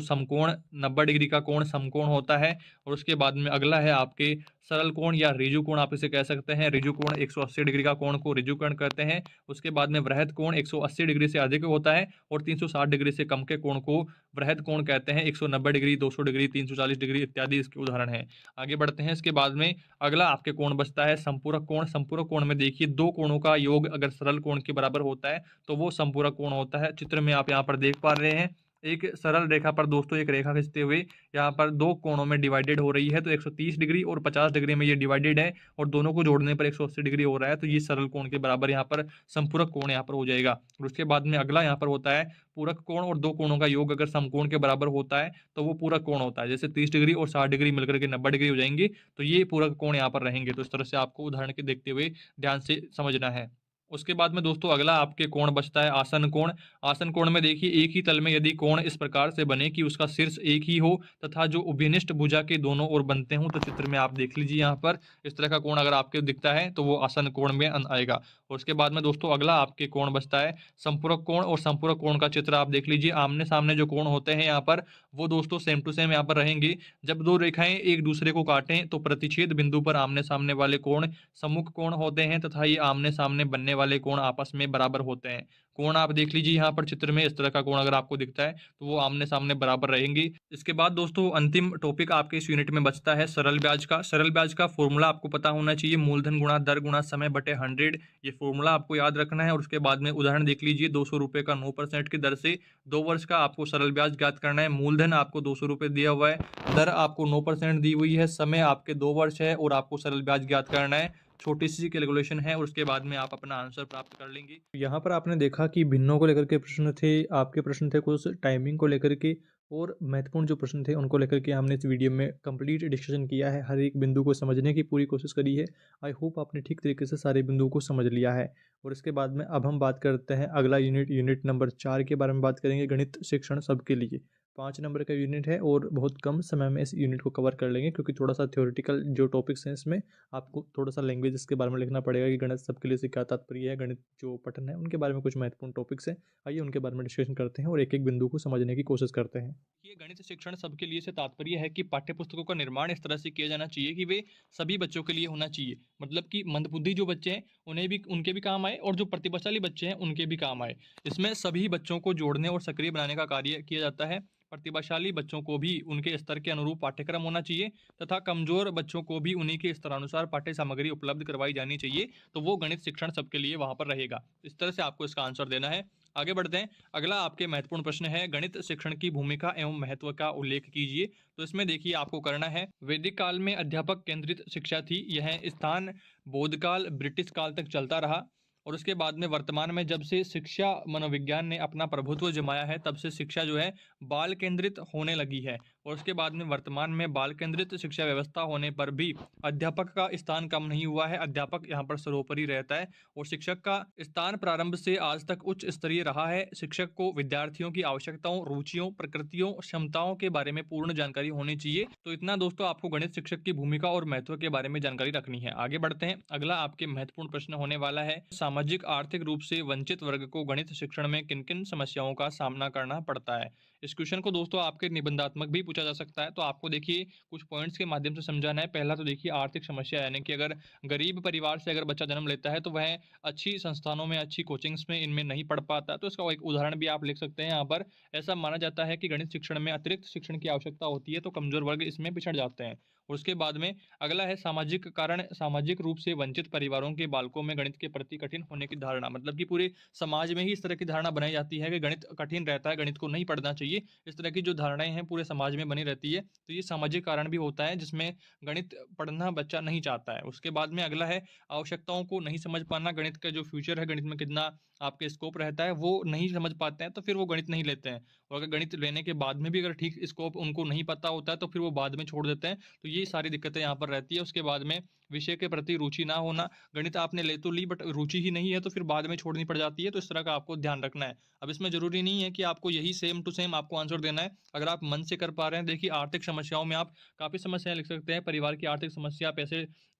समकोण, 90 डिग्री का कोण समकोण होता है। और उसके बाद में अगला है आपके सरल कोण या ऋजु कोण आप इसे कह सकते हैं। ऋजु कोण 180 डिग्री का कोण को ऋजु कोण कहते हैं। उसके बाद में वृहद कोण 180 डिग्री से अधिक होता है, और 360 डिग्री से कम के कोण को वृहद कोण कहते हैं। 190 डिग्री, 200 डिग्री, 340 डिग्री इत्यादि इसके उदाहरण हैं। आगे बढ़ते हैं। इसके बाद में अगला आपके कोण बचता है संपूरक कोण। संपूरक कोण में देखिए 2 कोणों का योग अगर सरल कोण के बराबर होता है तो वो संपूरक कोण होता है। चित्र में आप यहाँ पर देख पा रहे हैं, एक सरल रेखा पर दोस्तों एक रेखा खींचते हुए यहाँ पर 2 कोणों में डिवाइडेड हो रही है। तो 130 डिग्री और 50 डिग्री में ये डिवाइडेड है, और दोनों को जोड़ने पर 180 डिग्री हो रहा है। तो ये सरल कोण के बराबर यहाँ पर संपूरक कोण यहाँ पर हो जाएगा। और उसके बाद में अगला यहाँ पर होता है पूरक कोण, और 2 कोणों का योग अगर समकोण के बराबर होता है तो वो पूरक कोण होता है। जैसे 30 डिग्री और 60 डिग्री मिलकर के 90 डिग्री हो जाएंगे, तो ये पूरक कोण यहाँ पर रहेंगे। तो इस तरह से आपको उदाहरण के देखते हुए ध्यान से समझना है। उसके बाद में दोस्तों अगला आपके कोण बचता है आसन कोण। आसन कोण में देखिए एक ही तल में यदि कोण इस प्रकार से बने कि उसका शीर्ष एक ही हो तथा जो उभयनिष्ठ भुजा के दोनों ओर बनते हों, तो चित्र में आप देख लीजिए यहाँ पर इस तरह का कोण अगर आपके दिखता है तो वो आसन कोण में आएगा। और उसके बाद में दोस्तों अगला आपके कोण बचता है संपूरक कोण। और संपूरक कोण का चित्र आप देख लीजिए, आमने सामने जो कोण होते हैं यहाँ पर वो दोस्तों सेम टू सेम यहाँ पर रहेंगे। जब 2 रेखाएं एक दूसरे को काटें तो प्रतिच्छेद बिंदु पर आमने सामने वाले कोण सम्मुख कोण होते हैं, तथा ये आमने सामने बनने वाले कोण आपस में बराबर होते हैं। कोण आप देख लीजिए यहाँ पर चित्र में, इस तरह का कोण अगर आपको दिखता है तो वो आमने सामने बराबर रहेंगे। इसके बाद दोस्तों अंतिम टॉपिक आपके इस यूनिट में बचता है सरल ब्याज का। सरल ब्याज का फॉर्मूला आपको पता होना चाहिए, मूलधन गुणा दर गुणा समय बटे 100। ये फॉर्मूला आपको याद रखना है। और उसके बाद में उदाहरण देख लीजिए, 200 रुपये का 9% की दर से 2 वर्ष का आपको सरल ब्याज ज्ञात करना है। मूलधन आपको 200 रुपये दिया हुआ है, दर आपको 9% दी हुई है, समय आपके 2 वर्ष है, और आपको सरल ब्याज ज्ञात करना है। छोटी सी कैलकुलेशन है, और उसके बाद में आप अपना आंसर प्राप्त कर लेंगे। यहाँ पर आपने देखा कि भिन्नों को लेकर के प्रश्न थे, आपके प्रश्न थे कुछ टाइमिंग को लेकर के, और महत्वपूर्ण जो प्रश्न थे उनको लेकर के हमने इस वीडियो में कंप्लीट डिस्कशन किया है। हर एक बिंदु को समझने की पूरी कोशिश करी है। आई होप आपने ठीक तरीके से सारे बिंदुओं को समझ लिया है। और इसके बाद में अब हम बात करते हैं अगला यूनिट नंबर 4 के बारे में बात करेंगे, गणित शिक्षण सबके लिए। 5 नंबर का यूनिट है, और बहुत कम समय में इस यूनिट को कवर कर लेंगे, क्योंकि थोड़ा सा थ्योरेटिकल जो टॉपिक्स हैं इसमें आपको थोड़ा सा लैंग्वेज के बारे में लिखना पड़ेगा कि गणित सबके लिए से क्या तात्पर्य है, गणित जो पठन है उनके बारे में कुछ महत्वपूर्ण टॉपिक्स हैं। आइए उनके बारे में डिस्कशन करते हैं और एक एक बिंदु को समझने की कोशिश करते हैं। ये गणित शिक्षण सबके लिए से तात्पर्य है कि पाठ्यपुस्तकों का निर्माण इस तरह से किया जाना चाहिए कि वे सभी बच्चों के लिए होना चाहिए। मतलब कि मंदबुद्धि जो बच्चे हैं उन्हें भी, उनके भी काम आए, और जो प्रतिभाशाली बच्चे हैं उनके भी काम आए। इसमें सभी बच्चों को जोड़ने और सक्रिय बनाने का कार्य किया जाता है। प्रतिभाशाली बच्चों को भी उनके स्तर के अनुरूप पाठ्यक्रम होना चाहिए, तथा कमजोर बच्चों को भी उन्हीं के स्तरानुसार पाठ्य सामग्री उपलब्ध करवाई जानी चाहिए। तो वो गणित शिक्षण सबके लिए वहां पर रहेगा। इस तरह से आपको इसका आंसर देना है। आगे बढ़ते हैं। अगला आपके महत्वपूर्ण प्रश्न है, गणित शिक्षण की भूमिका एवं महत्व का उल्लेख कीजिए। तो इसमें देखिए आपको करना है, वैदिक काल में अध्यापक केंद्रित शिक्षा थी। यह स्थान बौद्धकाल, ब्रिटिश काल तक चलता रहा। और उसके बाद में वर्तमान में जब से शिक्षा मनोविज्ञान ने अपना प्रभुत्व जमाया है, तब से शिक्षा जो है बाल केंद्रित होने लगी है। और उसके बाद में वर्तमान में बाल केंद्रित शिक्षा व्यवस्था होने पर भी अध्यापक का स्थान कम नहीं हुआ है। अध्यापक यहाँ पर सर्वोपरि रहता है, और शिक्षक का स्थान प्रारंभ से आज तक उच्च स्तरीय रहा है। शिक्षक को विद्यार्थियों की आवश्यकताओं, रुचियों, प्रकृतियों, क्षमताओं के बारे में पूर्ण जानकारी होनी चाहिए। तो इतना दोस्तों आपको गणित शिक्षक की भूमिका और महत्व के बारे में जानकारी रखनी है। आगे बढ़ते हैं। अगला आपके महत्वपूर्ण प्रश्न होने वाला है, सामाजिक आर्थिक रूप से वंचित वर्ग को गणित शिक्षण में किन किन समस्याओं का सामना करना पड़ता है। इस क्वेश्चन को दोस्तों आपके निबंधात्मक भी पूछा जा सकता है। तो आपको देखिए कुछ पॉइंट्स के माध्यम से समझाना है। पहला तो देखिए आर्थिक समस्या, यानी कि अगर गरीब परिवार से अगर बच्चा जन्म लेता है तो वह अच्छी संस्थानों में, अच्छी कोचिंग्स में इनमें नहीं पढ़ पाता। तो इसका एक उदाहरण भी आप लिख सकते हैं यहाँ पर। ऐसा माना जाता है कि गणित शिक्षण में अतिरिक्त शिक्षण की आवश्यकता होती है, तो कमजोर वर्ग इसमें पिछड़ जाते हैं। और उसके बाद में अगला है सामाजिक कारण, सामाजिक रूप से वंचित परिवारों के बालकों में गणित के प्रति कठिन होने की धारणा, मतलब कि पूरे समाज में ही इस तरह की धारणा बनाई जाती है कि गणित कठिन रहता है, गणित को नहीं पढ़ना चाहिए। इस तरह की जो धारणाएं हैं पूरे समाज में बनी रहती है। तो ये सामाजिक कारण भी होता है जिसमें गणित पढ़ना बच्चा नहीं चाहता है। उसके बाद में अगला है आवश्यकताओं को नहीं समझ पाना। गणित का जो फ्यूचर है, गणित में कितना आपके स्कोप रहता है, वो नहीं समझ पाते हैं, तो फिर वो गणित नहीं लेते हैं। और अगर गणित लेने के बाद में भी अगर ठीक स्कोप उनको नहीं पता होता है तो फिर वो बाद में छोड़ देते हैं। तो ये सारी दिक्कतें यहाँ पर रहती है। उसके बाद में विषय के प्रति रुचि ना होना। गणित आपने ले तो ली बट रुचि ही नहीं है तो फिर बाद में छोड़नी पड़ जाती है। तो इस तरह का आपको ध्यान रखना है। अब इसमें जरूरी नहीं है कि आपको यही सेम टू सेम आपको आंसर देना है। अगर आप मन से कर पा रहे हैं, देखिए आर्थिक समस्याओं में आप काफी समस्याएं लिख सकते हैं। परिवार की आर्थिक समस्या,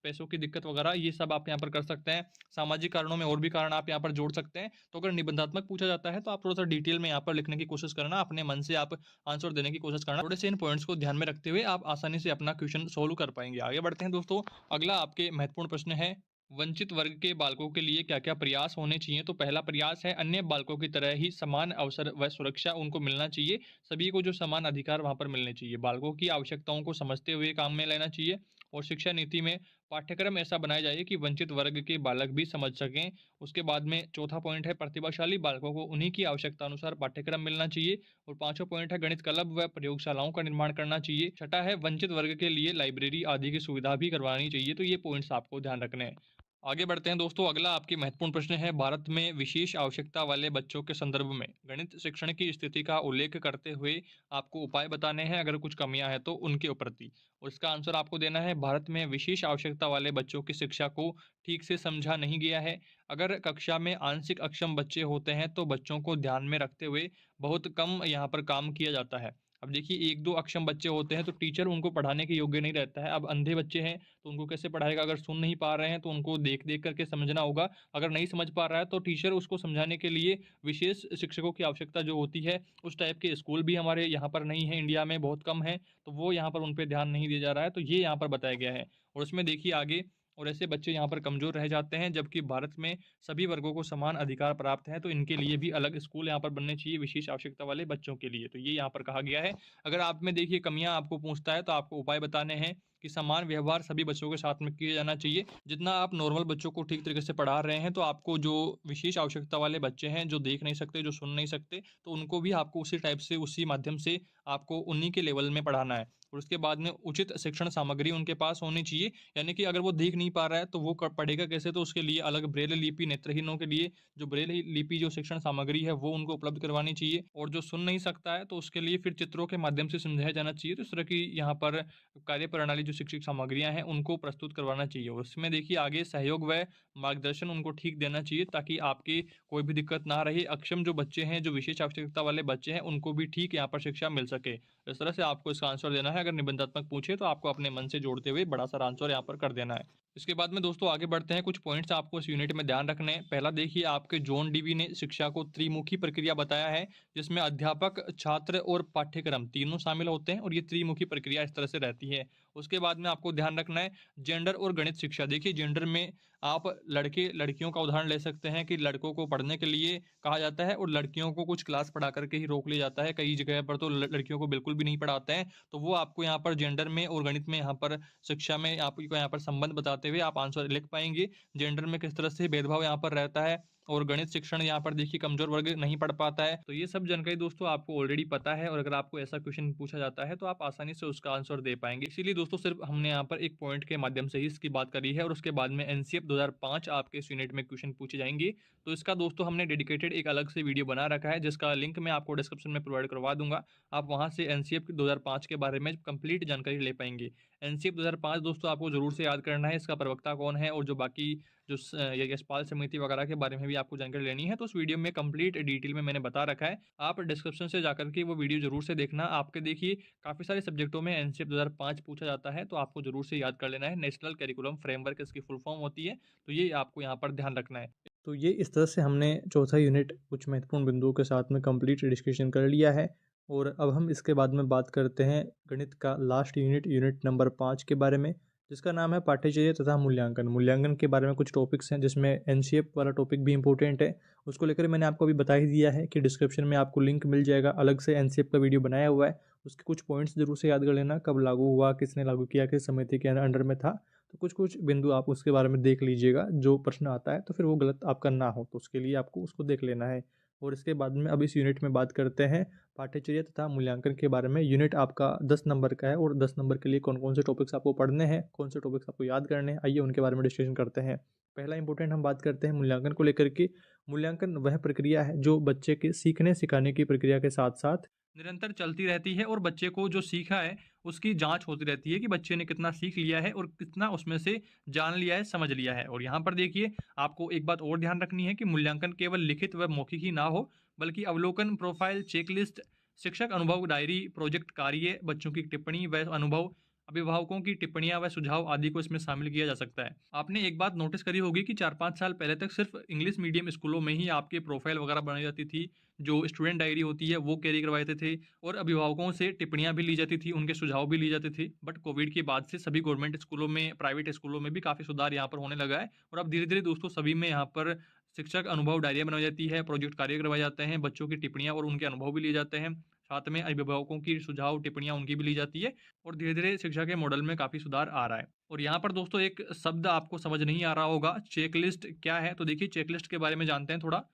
पैसों की दिक्कत वगैरह, ये सब आप यहाँ पर कर सकते हैं। सामाजिक कारणों में और भी कारण आप यहाँ पर जोड़ सकते हैं। तो अगर निबंधात्मक पूछा जाता है तो आप थोड़ा सा डिटेल में यहाँ पर लिखने की कोशिश करना, अपने मन से आप आंसर देने की कोशिश करना। थोड़े से इन पॉइंट्स को ध्यान में रखते हुए आप आसानी से अपना क्वेश्चन सोल्व कर पाएंगे। आगे बढ़ते हैं दोस्तों। अगला आपके महत्वपूर्ण प्रश्न है, वंचित वर्ग के बालकों के लिए क्या क्या प्रयास होने चाहिए। तो पहला प्रयास है, अन्य बालकों की तरह ही समान अवसर व सुरक्षा उनको मिलना चाहिए। सभी को जो समान अधिकार वहां पर मिलने चाहिए। बालकों की आवश्यकताओं को समझते हुए काम में लेना चाहिए। और शिक्षा नीति में पाठ्यक्रम ऐसा बनाया जाए कि वंचित वर्ग के बालक भी समझ सकें। उसके बाद में चौथा पॉइंट है, प्रतिभाशाली बालकों को उन्हीं की आवश्यकता अनुसार पाठ्यक्रम मिलना चाहिए। और पांचवा पॉइंट है, गणित क्लब व प्रयोगशालाओं का निर्माण करना चाहिए। छठा है, वंचित वर्ग के लिए लाइब्रेरी आदि की सुविधा भी करवानी चाहिए। तो ये पॉइंट्स आपको ध्यान रखने हैं। आगे बढ़ते हैं दोस्तों। अगला आपकी महत्वपूर्ण प्रश्न है, भारत में विशेष आवश्यकता वाले बच्चों के संदर्भ में गणित शिक्षण की स्थिति का उल्लेख करते हुए आपको उपाय बताने हैं, अगर कुछ कमियां हैं तो उनके प्रति। और इसका आंसर आपको देना है, भारत में विशेष आवश्यकता वाले बच्चों की शिक्षा को ठीक से समझा नहीं गया है। अगर कक्षा में आंशिक अक्षम बच्चे होते हैं तो बच्चों को ध्यान में रखते हुए बहुत कम यहाँ पर काम किया जाता है। अब देखिए, एक दो अक्षम बच्चे होते हैं तो टीचर उनको पढ़ाने के योग्य नहीं रहता है। अब अंधे बच्चे हैं तो उनको कैसे पढ़ाएगा। अगर सुन नहीं पा रहे हैं तो उनको देख देख करके समझना होगा। अगर नहीं समझ पा रहा है तो टीचर उसको समझाने के लिए विशेष शिक्षकों की आवश्यकता जो होती है। उस टाइप के स्कूल भी हमारे यहाँ पर नहीं है, इंडिया में बहुत कम है। तो वो यहाँ पर उन पर ध्यान नहीं दिया जा रहा है। तो ये यहाँ पर बताया गया है। और उसमें देखिए आगे, और ऐसे बच्चे यहाँ पर कमजोर रह जाते हैं, जबकि भारत में सभी वर्गों को समान अधिकार प्राप्त है। तो इनके लिए भी अलग स्कूल यहाँ पर बनने चाहिए, विशेष आवश्यकता वाले बच्चों के लिए। तो ये यहाँ पर कहा गया है। अगर आप में देखिए कमियां आपको पूछता है तो आपको उपाय बताने हैं कि समान व्यवहार सभी बच्चों के साथ में किया जाना चाहिए। जितना आप नॉर्मल बच्चों को ठीक तरीके से पढ़ा रहे हैं, तो आपको जो विशेष आवश्यकता वाले बच्चे हैं, जो देख नहीं सकते, जो सुन नहीं सकते, तो उनको भी आपको उसी टाइप से, उसी माध्यम से आपको उन्हीं के लेवल में पढ़ाना है। और उसके बाद में उचित शिक्षण सामग्री उनके पास होनी चाहिए। यानी कि अगर वो देख नहीं पा रहा है तो वो पढ़ेगा कैसे। तो उसके लिए अलग ब्रेल लिपि, नेत्रहीनों के लिए जो ब्रेल लिपि जो शिक्षण सामग्री है वो उनको उपलब्ध करवानी चाहिए। और जो सुन नहीं सकता है तो उसके लिए फिर चित्रों के माध्यम से समझाया जाना चाहिए। तो इस तरह की यहाँ पर कार्य प्रणाली जो शिक्षक सामग्रियां हैं उनको प्रस्तुत करवाना चाहिए। और उसमें देखिए आगे सहयोग व मार्गदर्शन उनको ठीक देना चाहिए, ताकि आपकी कोई भी दिक्कत ना रहे। अक्षम जो बच्चे हैं, जो विशेष आवश्यकता वाले बच्चे हैं, उनको भी ठीक यहाँ पर शिक्षा मिल सके। इस तरह से आपको इसका आंसर देना है। अगर निबंधात्मक पूछे तो आपको अपने मन से जोड़ते हुए बड़ा सारा आंसर यहाँ पर कर देना है। इसके बाद में दोस्तों आगे बढ़ते हैं। कुछ पॉइंट्स आपको इस यूनिट में ध्यान रखने हैं। पहला देखिए, आपके जॉन डीवी ने शिक्षा को त्रिमुखी प्रक्रिया बताया है, जिसमें अध्यापक, छात्र और पाठ्यक्रम तीनों शामिल होते हैं। और ये त्रिमुखी प्रक्रिया इस तरह से रहती है। उसके बाद में आपको ध्यान रखना है जेंडर और गणित शिक्षा। देखिए, जेंडर में आप लड़के लड़कियों का उदाहरण ले सकते हैं कि लड़कों को पढ़ने के लिए कहा जाता है और लड़कियों को कुछ क्लास पढ़ा करके ही रोक लिया जाता है। कई जगह पर तो लड़कियों को बिल्कुल भी नहीं पढ़ाते हैं। तो वो आपको यहाँ पर जेंडर में और गणित में, यहाँ पर शिक्षा में आपको यहाँ पर संबंध बताते हुए आप आंसर लिख पाएंगे। जेंडर में किस तरह से भेदभाव यहाँ पर रहता है, और गणित शिक्षण यहाँ पर देखिए कमजोर वर्ग नहीं पढ़ पाता है। तो ये सब जानकारी दोस्तों आपको ऑलरेडी पता है। और अगर आपको ऐसा क्वेश्चन पूछा जाता है तो आप आसानी से उसका आंसर दे पाएंगे। इसीलिए दोस्तों सिर्फ हमने यहाँ पर एक पॉइंट के माध्यम से ही इसकी बात करी है। और उसके बाद में एनसीएफ 2005 आपके इस यूनिट में क्वेश्चन पूछे जाएंगे। तो इसका दोस्तों हमने डेडिकेटेड एक अलग से वीडियो बना रखा है, जिसका लिंक मैं आपको डिस्क्रिप्शन में प्रोवाइड करवा दूंगा। आप वहां से एनसीएफ 2005 के बारे में कंप्लीट जानकारी ले पाएंगे। एनसीएफ 2005 दोस्तों आपको जरूर से याद करना है। इसका प्रवक्ता कौन है और जो बाकी जो यशपाल समिति वगैरह के बारे में भी आपको जानकारी लेनी है, तो उस वीडियो में कंप्लीट डिटेल में मैंने बता रखा है। आप डिस्क्रिप्शन से जाकर के वो वीडियो जरूर से देखना। आपके देखिए काफी सारे सब्जेक्टों में एनसीएफ 2005 पूछा जाता है, तो आपको जरूर से याद कर लेना है। नेशनल कैरिकुलम फ्रेमवर्क इसकी फुल फॉर्म होती है। तो ये आपको यहाँ पर ध्यान रखना है। तो ये इस तरह से हमने चौथा यूनिट कुछ महत्वपूर्ण बिंदुओं के साथ में कंप्लीट डिस्कशन कर लिया है। और अब हम इसके बाद में बात करते हैं गणित का लास्ट यूनिट, यूनिट नंबर 5 के बारे में, जिसका नाम है पाठ्यचर्या तथा मूल्यांकन। मूल्यांकन के बारे में कुछ टॉपिक्स हैं जिसमें एनसीएफ वाला टॉपिक भी इंपॉर्टेंट है। उसको लेकर मैंने आपको अभी बता ही दिया है कि डिस्क्रिप्शन में आपको लिंक मिल जाएगा, अलग से एनसीएफ का वीडियो बनाया हुआ है। उसके कुछ पॉइंट्स जरूर से याद कर लेना, कब लागू हुआ, किसने लागू किया, किस समिति के अंडर में था। तो कुछ कुछ बिंदु आप उसके बारे में देख लीजिएगा, जो प्रश्न आता है तो फिर वो गलत आपका ना हो, तो उसके लिए आपको उसको देख लेना है। और इसके बाद में अब इस यूनिट में बात करते हैं पाठ्यचर्या तथा मूल्यांकन के बारे में। यूनिट आपका 10 नंबर का है और 10 नंबर के लिए कौन कौन से टॉपिक्स आपको पढ़ने हैं, कौन से टॉपिक्स आपको याद करने हैं, आइए उनके बारे में डिस्कशन करते हैं। पहला इंपॉर्टेंट हम बात करते हैं मूल्यांकन को लेकर के। मूल्यांकन वह प्रक्रिया है जो बच्चे के सीखने सिखाने की प्रक्रिया के साथ साथ निरंतर चलती रहती है और बच्चे को जो सीखा है उसकी जांच होती रहती है कि बच्चे ने कितना सीख लिया है और कितना उसमें से जान लिया है, समझ लिया है। और यहाँ पर देखिए, आपको एक बात और ध्यान रखनी है कि मूल्यांकन केवल लिखित व मौखिक ही ना हो, बल्कि अवलोकन, प्रोफाइल, चेकलिस्ट, शिक्षक अनुभव डायरी, प्रोजेक्ट कार्य, बच्चों की टिप्पणी व अनुभव, अभिभावकों की टिप्पणियां व सुझाव आदि को इसमें शामिल किया जा सकता है। आपने एक बात नोटिस करी होगी कि 4-5 साल पहले तक सिर्फ इंग्लिश मीडियम स्कूलों में ही आपके प्रोफाइल वगैरह बनाई जाती थी, जो स्टूडेंट डायरी होती है वो कैरी करवाते थे और अभिभावकों से टिप्पणियां भी ली जाती थी, उनके सुझाव भी लिए जाते थे। बट कोविड के बाद से सभी गवर्नमेंट स्कूलों में, प्राइवेट स्कूलों में भी काफ़ी सुधार यहाँ पर होने लगा है और अब धीरे-धीरे दोस्तों सभी में यहाँ पर शिक्षक अनुभव डायरिया बनाई जाती है, प्रोजेक्ट कार्य करवाए जाते हैं, बच्चों की टिप्पणियाँ और उनके अनुभव भी लिए जाते हैं। साथ में अभिभावकों की सुझाव, टिप्पणियाँ उनकी भी ली जाती है और धीरे-धीरे शिक्षा के मॉडल में काफ़ी सुधार आ रहा है। और यहाँ पर दोस्तों एक शब्द आपको समझ नहीं आ रहा होगा, चेकलिस्ट क्या है? तो देखिए, चेकलिस्ट के बारे में जानते हैं थोड़ा।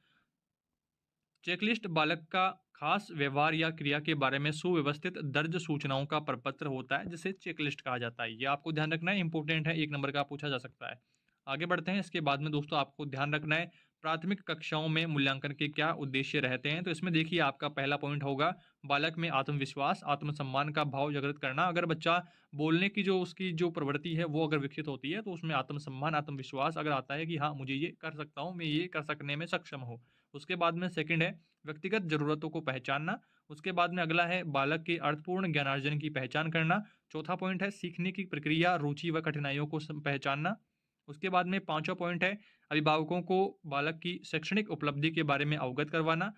चेकलिस्ट बालक का खास व्यवहार या क्रिया के बारे में सुव्यवस्थित दर्ज सूचनाओं का प्रपत्र होता है, जिसे चेकलिस्ट कहा जाता है। ये आपको ध्यान रखना है, इंपॉर्टेंट है, 1 नंबर का पूछा जा सकता है। आगे बढ़ते हैं। इसके बाद में दोस्तों आपको ध्यान रखना है प्राथमिक कक्षाओं में मूल्यांकन के क्या उद्देश्य रहते हैं। तो इसमें देखिए, आपका पहला पॉइंट होगा बालक में आत्मविश्वास, आत्मसम्मान का भाव जागृत करना। अगर बच्चा बोलने की जो उसकी जो प्रवृत्ति है वो अगर विकसित होती है, तो उसमें आत्मसम्मान, आत्मविश्वास अगर आता है कि हाँ, मुझे ये कर सकता हूँ, मैं ये कर सकने में सक्षम हूँ। उसके बाद में सेकंड है व्यक्तिगत ज़रूरतों को पहचानना। उसके बाद में अगला है बालक के अर्थपूर्ण ज्ञानार्जन की पहचान करना। चौथा पॉइंट है सीखने की प्रक्रिया, रुचि व कठिनाइयों को पहचानना। उसके बाद में पांचवा पॉइंट है अभिभावकों को बालक की शैक्षणिक उपलब्धि के बारे में अवगत करवाना।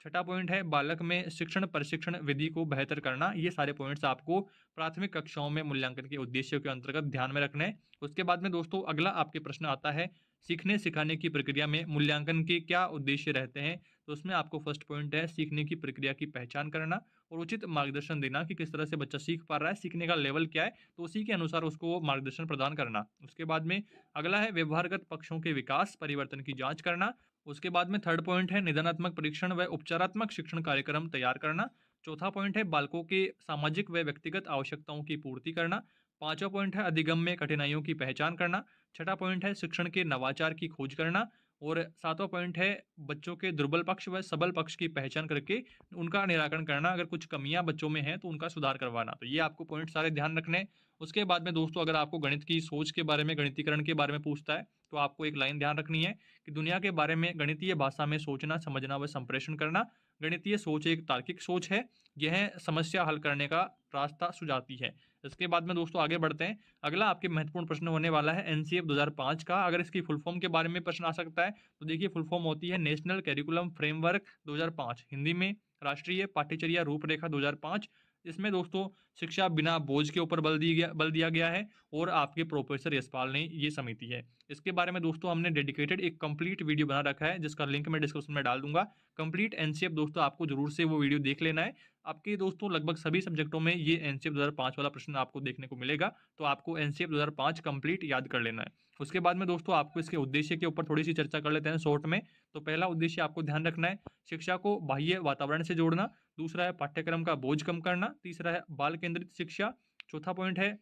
छठा पॉइंट है बालक में शिक्षण प्रशिक्षण विधि को बेहतर करना। ये सारे पॉइंट्स आपको प्राथमिक कक्षाओं में मूल्यांकन के उद्देश्यों के अंतर्गत ध्यान में रखना है। उसके बाद में दोस्तों अगला आपके प्रश्न आता है सीखने सिखाने की प्रक्रिया में मूल्यांकन के क्या उद्देश्य रहते हैं। तो उसमें आपको फर्स्ट पॉइंट है सीखने की प्रक्रिया की पहचान करना और उचित मार्गदर्शन देना कि किस तरह से बच्चा सीख पा रहा है, सीखने का लेवल क्या है, तो उसी के अनुसार उसको मार्गदर्शन प्रदान करना। उसके बाद में अगला है व्यवहारगत पक्षों के विकास परिवर्तन की जांच करना। उसके बाद में थर्ड पॉइंट है निदानात्मक परीक्षण व उपचारात्मक शिक्षण कार्यक्रम तैयार करना। चौथा पॉइंट है बालकों के सामाजिक व व्यक्तिगत आवश्यकताओं की पूर्ति करना। पांचवा पॉइंट है अधिगम में कठिनाइयों की पहचान करना। छठा पॉइंट है शिक्षण के नवाचार की खोज करना। और सातवां पॉइंट है बच्चों के दुर्बल पक्ष व सबल पक्ष की पहचान करके उनका निराकरण करना। अगर कुछ कमियां बच्चों में हैं तो उनका सुधार करवाना। तो ये आपको पॉइंट सारे ध्यान रखने हैं। उसके बाद में दोस्तों अगर आपको गणित की सोच के बारे में, गणितीकरण के बारे में पूछता है, तो आपको एक लाइन ध्यान रखनी है कि दुनिया के बारे में गणितीय भाषा में सोचना, समझना व संप्रेषण करना। गणितीय सोच एक तार्किक सोच है, यह समस्या हल करने का रास्ता सुझाती है। इसके बाद में दोस्तों आगे बढ़ते हैं। अगला आपके महत्वपूर्ण प्रश्न होने वाला है एनसीएफ 2005 का। अगर इसकी फुल फॉर्म के बारे में प्रश्न आ सकता है, तो देखिए फुल फॉर्म होती है नेशनल करिकुलम फ्रेमवर्क 2005, हिंदी में राष्ट्रीय पाठ्यचर्या रूपरेखा 2005। इसमें दोस्तों शिक्षा बिना बोझ के ऊपर बल दिया गया है और आपके प्रोफेसर यशपाल ने ये समिति है। इसके बारे में दोस्तों हमने डेडिकेटेड एक कंप्लीट वीडियो बना रखा है, जिसका लिंक मैं डिस्क्रिप्शन में डाल दूंगा। कंप्लीट एनसीएफ दोस्तों आपको जरूर से वो वीडियो देख लेना है। आपके दोस्तों लगभग सभी सब्जेक्टों में ये एनसीएफ 2005 वाला प्रश्न आपको देखने को मिलेगा, तो आपको एनसीएफ 2005 कंप्लीट याद कर लेना है। उसके बाद में दोस्तों आपको इसके उद्देश्य के ऊपर थोड़ी सी चर्चा कर लेते हैं शॉर्ट में। तो पहला उद्देश्य आपको ध्यान रखना है शिक्षा को बाह्य वातावरण से जोड़ना। दूसरा है पाठ्यक्रम का बोझ कम करना। तीसरा है बाल केंद्रित शिक्षा। चौथा पॉइंट है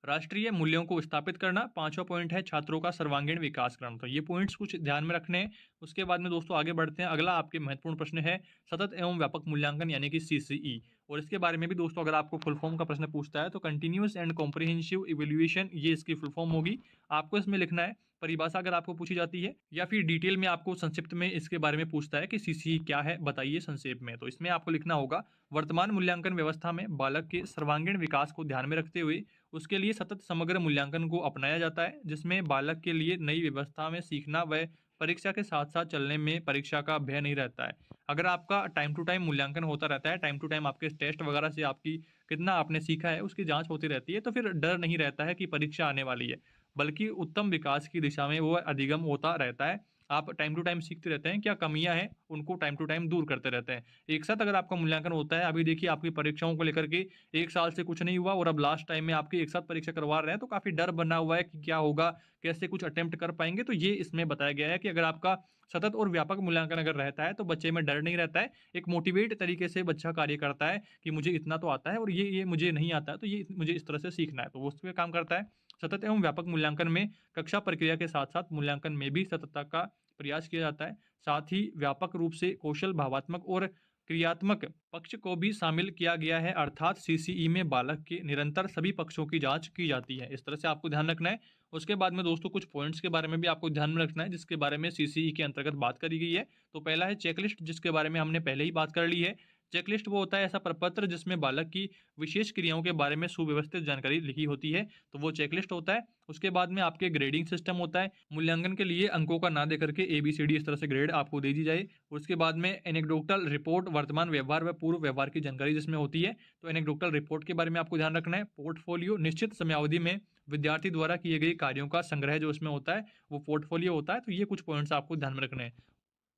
राष्ट्रीय मूल्यों को स्थापित करना। पांचवा पॉइंट है छात्रों का सर्वांगीण विकास करना। तो ये पॉइंट्स कुछ ध्यान में रखने हैं। उसके बाद में दोस्तों आगे बढ़ते हैं। अगला आपके महत्वपूर्ण प्रश्न है सतत एवं व्यापक मूल्यांकन यानी कि सीसीई। और इसके बारे में भी दोस्तों अगर आपको फुल फॉर्म का प्रश्न पूछता है, तो कंटिन्यूअस एंड कॉम्प्रिहेंसिव इवेल्युएशन, ये इसकी फुल फॉर्म होगी। आपको इसमें लिखना है परिभाषा अगर आपको पूछी जाती है या फिर डिटेल में आपको संक्षिप्त में इसके बारे में पूछता है कि सीसीई क्या है, बताइए संक्षेप में। तो इसमें आपको लिखना होगा वर्तमान मूल्यांकन व्यवस्था में बालक के सर्वांगीण विकास को ध्यान में रखते हुए उसके लिए सतत समग्र मूल्यांकन को अपनाया जाता है, जिसमें बालक के लिए नई व्यवस्था में सीखना व परीक्षा के साथ-साथ चलने में परीक्षा का भय नहीं रहता है। अगर आपका टाइम टू टाइम मूल्यांकन होता रहता है, टाइम टू टाइम आपके टेस्ट वगैरह से आपकी कितना आपने सीखा है, उसकी जाँच होती रहती है, तो फिर डर नहीं रहता है कि परीक्षा आने वाली है। बल्कि उत्तम विकास की दिशा में वो अधिगम होता रहता है। आप टाइम टू टाइम सीखते रहते हैं, क्या कमियाँ हैं, उनको टाइम टू टाइम दूर करते रहते हैं। एक साथ अगर आपका मूल्यांकन होता है, अभी देखिए आपकी परीक्षाओं को लेकर के 1 साल से कुछ नहीं हुआ और अब लास्ट टाइम में आपकी एक साथ परीक्षा करवा रहे हैं, तो काफ़ी डर बना हुआ है कि क्या होगा, कैसे कुछ अटेम्प्ट कर पाएँगे? तो ये इसमें बताया गया है कि अगर आपका सतत और व्यापक मूल्यांकन अगर रहता है, तो बच्चे में डर नहीं रहता है। एक मोटिवेट तरीके से बच्चा कार्य करता है कि मुझे इतना तो आता है और ये मुझे नहीं आता है, तो ये मुझे इस तरह से सीखना है, तो वो उस पे काम करता है। सतत एवं व्यापक मूल्यांकन में कक्षा प्रक्रिया के साथ-साथ मूल्यांकन में भी सततता का प्रयास किया जाता है। साथ ही व्यापक रूप से कौशल, भावात्मक और क्रियात्मक पक्ष को भी शामिल किया गया है, अर्थात सीसीई में बालक के निरंतर सभी पक्षों की जांच की जाती है। इस तरह से आपको ध्यान रखना है। उसके बाद में दोस्तों कुछ पॉइंट्स के बारे में भी आपको ध्यान में रखना है, जिसके बारे में सीसीई के अंतर्गत बात करी गई है। तो पहला है चेकलिस्ट, जिसके बारे में हमने पहले ही बात कर ली है। चेकलिस्ट वो होता है ऐसा प्रपत्र जिसमें बालक की विशेष क्रियाओं के बारे में सुव्यवस्थित जानकारी लिखी होती है, तो वो चेकलिस्ट होता है। उसके बाद में आपके ग्रेडिंग सिस्टम होता है। मूल्यांकन के लिए अंकों का ना दे करके एबीसीडी इस तरह से ग्रेड आपको दे दी जाए। उसके बाद में एनेक्डोटल रिपोर्ट, वर्तमान व्यवहार व पूर्व व्यवहार की जानकारी जिसमें होती है, तो एनेक्डोटल रिपोर्ट के बारे में आपको ध्यान रखना है। पोर्टफोलियो, निश्चित समयावधि में विद्यार्थी द्वारा किए गए कार्यों का संग्रह जो उसमें होता है, वो पोर्टफोलियो होता है। तो ये कुछ पॉइंट्स आपको ध्यान में रखने हैं।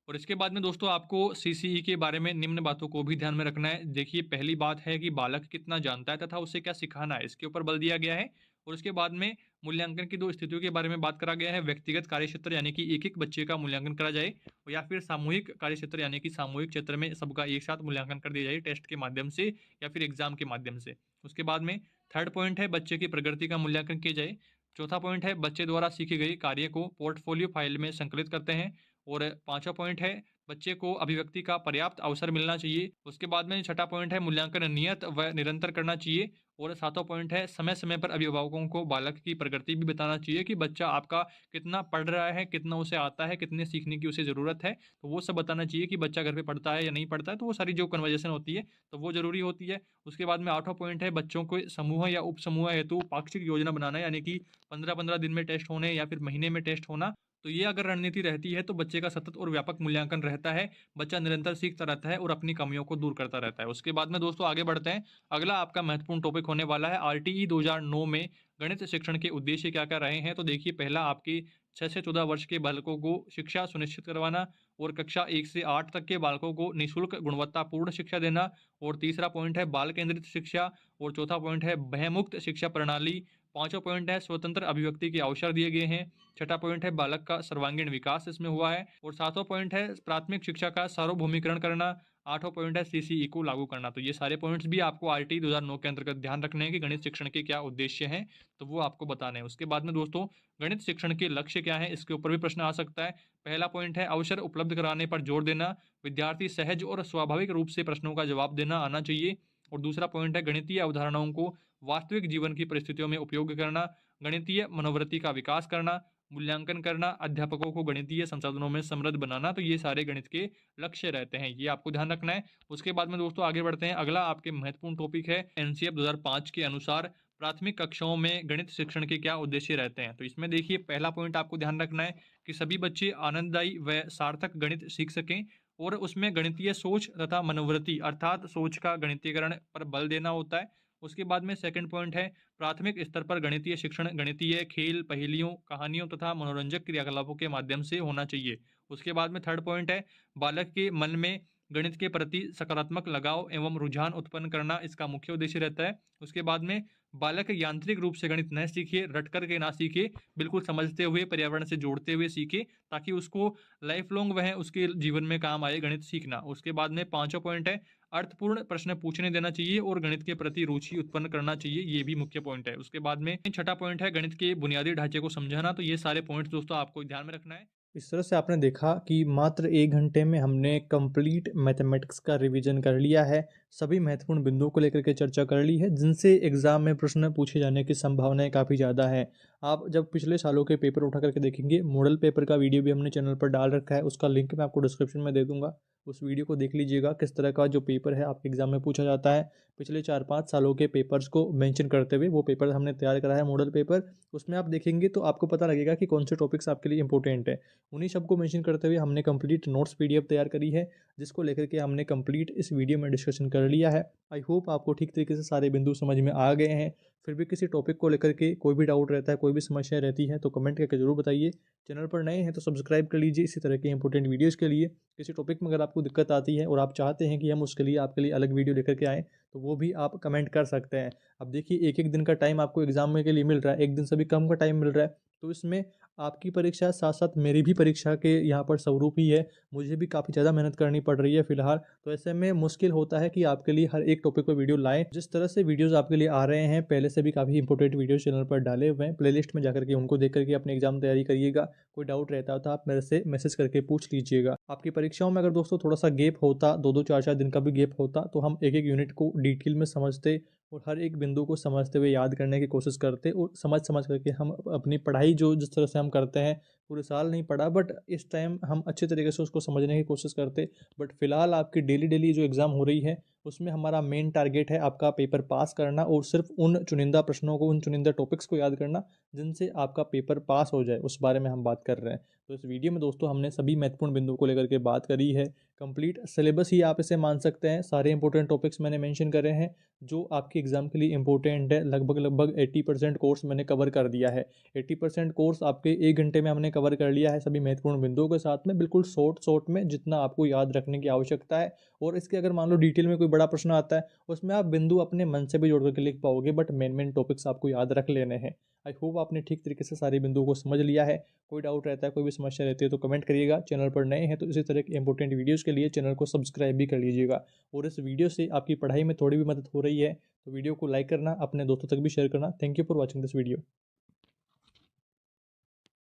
और इसके बाद में दोस्तों आपको सीसीई के बारे में निम्न बातों को भी ध्यान में रखना है। देखिए, पहली बात है कि बालक कितना जानता है तथा उसे क्या सिखाना है, इसके ऊपर बल दिया गया है। और उसके बाद में मूल्यांकन की 2 स्थितियों के बारे में बात करा गया है। व्यक्तिगत कार्यक्षेत्र यानी कि एक-एक बच्चे का मूल्यांकन करा जाए, और या फिर सामूहिक कार्यक्षेत्र यानी कि सामूहिक क्षेत्र में सबका एक साथ मूल्यांकन कर दिया जाए टेस्ट के माध्यम से या फिर एग्ज़ाम के माध्यम से। उसके बाद में थर्ड पॉइंट है बच्चे की प्रगति का मूल्यांकन किया जाए। चौथा पॉइंट है बच्चे द्वारा सीखे गए कार्य को पोर्टफोलियो फाइल में संकलित करते हैं। और पाँचवाँ पॉइंट है बच्चे को अभिव्यक्ति का पर्याप्त अवसर मिलना चाहिए। उसके बाद में छठा पॉइंट है मूल्यांकन नियत व निरंतर करना चाहिए। और सातवाँ पॉइंट है समय-समय पर अभिभावकों को बालक की प्रगति भी बताना चाहिए कि बच्चा आपका कितना पढ़ रहा है, कितना उसे आता है, कितने सीखने की उसे ज़रूरत है। तो वो सब बताना चाहिए कि बच्चा घर पे पढ़ता है या नहीं पढ़ता है, तो वो सारी जो कन्वर्सेशन होती है, तो वो ज़रूरी होती है। उसके बाद में 8वाँ पॉइंट है बच्चों को समूह या उपसमूह हेतु पाक्षिक योजना बनाना, यानी कि 15-15 दिन में टेस्ट होने या फिर महीने में टेस्ट होना। तो ये अगर रणनीति रहती है तो बच्चे का सतत और व्यापक मूल्यांकन रहता है, बच्चा निरंतर सीखता रहता है और अपनी कमियों को दूर करता रहता है। उसके बाद में दोस्तों आगे बढ़ते हैं। अगला आपका महत्वपूर्ण टॉपिक होने वाला है आरटीई 2009 में गणित शिक्षण के उद्देश्य क्या-क्या रहे हैं। तो देखिए, पहला आपके 6 से 14 वर्ष के बालकों को शिक्षा सुनिश्चित करवाना, और कक्षा 1 से 8 तक के बालकों को निःशुल्क गुणवत्तापूर्ण शिक्षा देना। और तीसरा पॉइंट है बाल केंद्रित शिक्षा। और चौथा पॉइंट है भयमुक्त शिक्षा प्रणाली। पाँचवाँ पॉइंट है स्वतंत्र अभिव्यक्ति के अवसर दिए गए हैं। छठा पॉइंट है बालक का सर्वांगीण विकास इसमें हुआ है। और सातवां पॉइंट है प्राथमिक शिक्षा का सार्वभौमिकरण करना। आठवां पॉइंट है सीसीई को लागू करना। तो ये सारे पॉइंट्स भी आपको आरटी 2009 के अंतर्गत ध्यान रखने हैं कि गणित शिक्षण के क्या उद्देश्य हैं, तो वो आपको बताने हैं। उसके बाद में दोस्तों गणित शिक्षण के लक्ष्य क्या है, इसके ऊपर भी प्रश्न आ सकता है। पहला पॉइंट है अवसर उपलब्ध कराने पर जोर देना, विद्यार्थी सहज और स्वाभाविक रूप से प्रश्नों का जवाब देना आना चाहिए। और दूसरा पॉइंट है गणितीय अवधारणाओं को वास्तविक जीवन की परिस्थितियों में उपयोग करना, गणितीय मनोवृत्ति का विकास करना, मूल्यांकन करना, अध्यापकों को गणितीय संसाधनों में समृद्ध बनाना। तो ये सारे गणित के लक्ष्य रहते हैं, ये आपको ध्यान रखना है। उसके बाद में दोस्तों आगे बढ़ते हैं। अगला आपके महत्वपूर्ण टॉपिक है एनसीएफ 2005 के अनुसार प्राथमिक कक्षाओं में गणित शिक्षण के क्या उद्देश्य रहते हैं। तो इसमें देखिए, पहला पॉइंट आपको ध्यान रखना है कि सभी बच्चे आनंददायी व सार्थक गणित सीख सकें, और उसमें गणितीय सोच तथा मनोवृत्ति अर्थात सोच का गणितीकरण पर बल देना होता है। उसके बाद में सेकंड पॉइंट है प्राथमिक स्तर पर गणितीय शिक्षण गणितीय खेल, पहेलियों, कहानियों तथा मनोरंजक क्रियाकलापों के माध्यम से होना चाहिए। उसके बाद में थर्ड पॉइंट है बालक के मन में गणित के प्रति सकारात्मक लगाव एवं रुझान उत्पन्न करना इसका मुख्य उद्देश्य रहता है। उसके बाद में बालक यांत्रिक रूप से गणित न सीखे, रट कर के ना सीखे, बिल्कुल समझते हुए पर्यावरण से जोड़ते हुए सीखे, ताकि उसको लाइफ लॉन्ग वह उसके जीवन में काम आए गणित सीखना। उसके बाद में पांचवा पॉइंट है अर्थपूर्ण प्रश्न पूछने देना चाहिए और गणित के प्रति रुचि उत्पन्न करना चाहिए, ये भी मुख्य पॉइंट है। उसके बाद में छठा पॉइंट है गणित के बुनियादी ढांचे को समझाना। तो ये सारे पॉइंट्स दोस्तों आपको ध्यान में रखना है। इस तरह से आपने देखा कि मात्र 1 घंटे में हमने कंप्लीट मैथमेटिक्स का रिवीजन कर लिया है। सभी महत्वपूर्ण बिंदुओं को लेकर के चर्चा कर ली है, जिनसे एग्ज़ाम में प्रश्न पूछे जाने की संभावनाएँ काफ़ी ज़्यादा हैं। आप जब पिछले सालों के पेपर उठा करके देखेंगे, मॉडल पेपर का वीडियो भी हमने चैनल पर डाल रखा है, उसका लिंक मैं आपको डिस्क्रिप्शन में दे दूँगा। उस वीडियो को देख लीजिएगा, किस तरह का जो पेपर है आपके एग्ज़ाम में पूछा जाता है। पिछले 4-5 सालों के पेपर्स को मेंशन करते हुए वो पेपर हमने तैयार करा है मॉडल पेपर। उसमें आप देखेंगे तो आपको पता लगेगा कि कौन से टॉपिक्स आपके लिए इंपॉर्टेंट है। उन्हीं सबको मेंशन करते हुए हमने कंप्लीट नोट्स पीडीएफ तैयार करी है, जिसको लेकर के हमने कंप्लीट इस वीडियो में डिस्कशन कर लिया है। आई होप आपको ठीक तरीके से सारे बिंदु समझ में आ गए हैं। फिर भी किसी टॉपिक को लेकर के कोई भी डाउट रहता है, कोई भी समस्या रहती है तो कमेंट करके ज़रूर बताइए। चैनल पर नए हैं तो सब्सक्राइब कर लीजिए इसी तरह के इंपॉर्टेंट वीडियोज़ के लिए। किसी टॉपिक में अगर आपको दिक्कत आती है और आप चाहते हैं कि हम उसके लिए आपके लिए अलग वीडियो लेकर के आएँ, तो वो भी आप कमेंट कर सकते हैं। अब देखिए, एक-एक दिन का टाइम आपको एग्ज़ाम में के लिए मिल रहा है, एक दिन से भी कम का टाइम मिल रहा है, तो इसमें आपकी परीक्षा साथ-साथ मेरी भी परीक्षा के यहाँ पर स्वरूप ही है। मुझे भी काफ़ी ज़्यादा मेहनत करनी पड़ रही है फ़िलहाल, तो ऐसे में मुश्किल होता है कि आपके लिए हर एक टॉपिक पे वीडियो लाएँ। जिस तरह से वीडियोज़ आपके लिए आ रहे हैं, पहले से भी काफ़ी इंपॉर्टेंट वीडियोज़ चैनल पर डाले हुए हैं। प्लेलिस्ट में जाकर के उनको देख कर के अपनी एग्ज़ाम तैयारी करिएगा। कोई डाउट रहता है तो आप मेरे से मैसेज करके पूछ लीजिएगा। आपकी परीक्षाओं में अगर दोस्तों थोड़ा-सा गैप होता, 2-2 4-4 दिन का भी गैप होता, तो हम एक-एक यूनिट को डिटेल में समझते और हर एक बिंदु को समझते हुए याद करने की कोशिश करते और समझ-समझ करके हम अपनी पढ़ाई जो जिस तरह से हम करते हैं, पूरे साल नहीं पढ़ा बट इस टाइम हम अच्छे तरीके से उसको समझने की कोशिश करते। बट फ़िलहाल आपकी डेली जो एग्ज़ाम हो रही है, उसमें हमारा मेन टारगेट है आपका पेपर पास करना और सिर्फ़ उन चुनिंदा प्रश्नों को, उन चुनिंदा टॉपिक्स को याद करना, जिनसे आपका पेपर पास हो जाए, उस बारे में हम बात कर रहे हैं। तो इस वीडियो में दोस्तों हमने सभी महत्वपूर्ण बिंदुओं को लेकर के बात करी है। कंप्लीट सिलेबस ही आप इसे मान सकते हैं। सारे इंपॉर्टेंट टॉपिक्स मैंने मेंशन करे हैं, जो आपके एग्ज़ाम के लिए इम्पोर्टेंट है। लगभग 80% कोर्स मैंने कवर कर दिया है। 80% कोर्स आपके 1 घंटे में हमने कवर कर लिया है, सभी महत्वपूर्ण बिंदुओं के साथ में, बिल्कुल शॉर्ट में, जितना आपको याद रखने की आवश्यकता है। और इसके अगर मान लो डिटेल में कोई बड़ा प्रश्न आता है, उसमें आप बिंदु अपने मन से भी जोड़ करके लिख पाओगे, बट मेन टॉपिक्स आपको याद रख लेने हैं। आई होप आपने ठीक तरीके से सारे बिंदुओं को समझ लिया है। कोई डाउट रहता है, कोई भी समस्या रहती है तो कमेंट करिएगा। चैनल पर नए हैं तो इसी तरह के इंपॉर्टेंट वीडियोज़ के लिए चैनल को सब्सक्राइब भी कर लीजिएगा। और इस वीडियो से आपकी पढ़ाई में थोड़ी भी मदद हो रही है, तो वीडियो को लाइक करना, अपने दोस्तों तक भी शेयर करना। Thank you for watching this video.